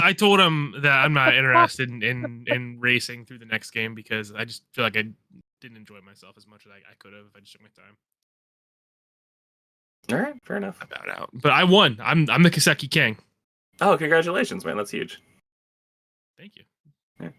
I told him that I'm not interested in racing through the next game, because I just feel like I didn't enjoy myself as much as I could have if I just took my time. All right, fair enough. I bowed out, but I won. I'm the Kaseki King. Oh, congratulations, man! That's huge. Thank you. Yeah.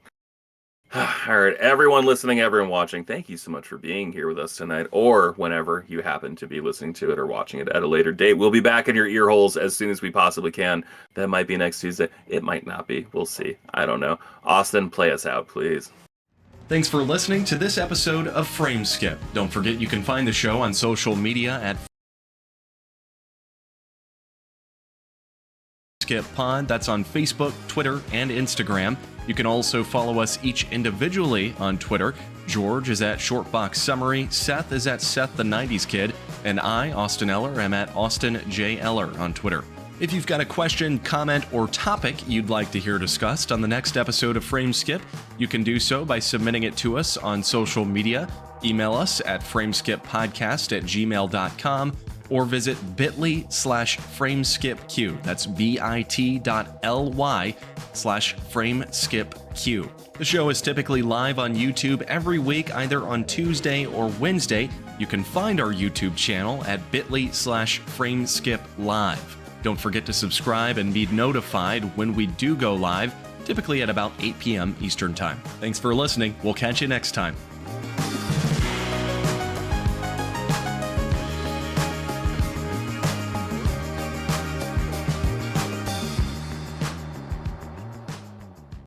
All right, everyone listening, everyone watching, thank you so much for being here with us tonight, or whenever you happen to be listening to it or watching it at a later date. We'll be back in your ear holes as soon as we possibly can. That might be next Tuesday. It might not be. We'll see. I don't know. Austin, play us out, please. Thanks for listening to this episode of Frameskip. Don't forget you can find the show on social media at Pod. That's on Facebook, Twitter, and Instagram. You can also follow us each individually on Twitter. George is at Shortbox Summary, Seth is at Seth the 90s Kid, and I, Austin Eller, am at Austin J. Eller on Twitter. If you've got a question, comment, or topic you'd like to hear discussed on the next episode of Frameskip, you can do so by submitting it to us on social media. Email us at frameskippodcast@gmail.com, or visit bit.ly/frameskipq. That's bit.ly/frameskipq. The show is typically live on YouTube every week, either on Tuesday or Wednesday. You can find our YouTube channel at bit.ly/frameskiplive. Don't forget to subscribe and be notified when we do go live, typically at about 8 p.m. Eastern Time. Thanks for listening. We'll catch you next time.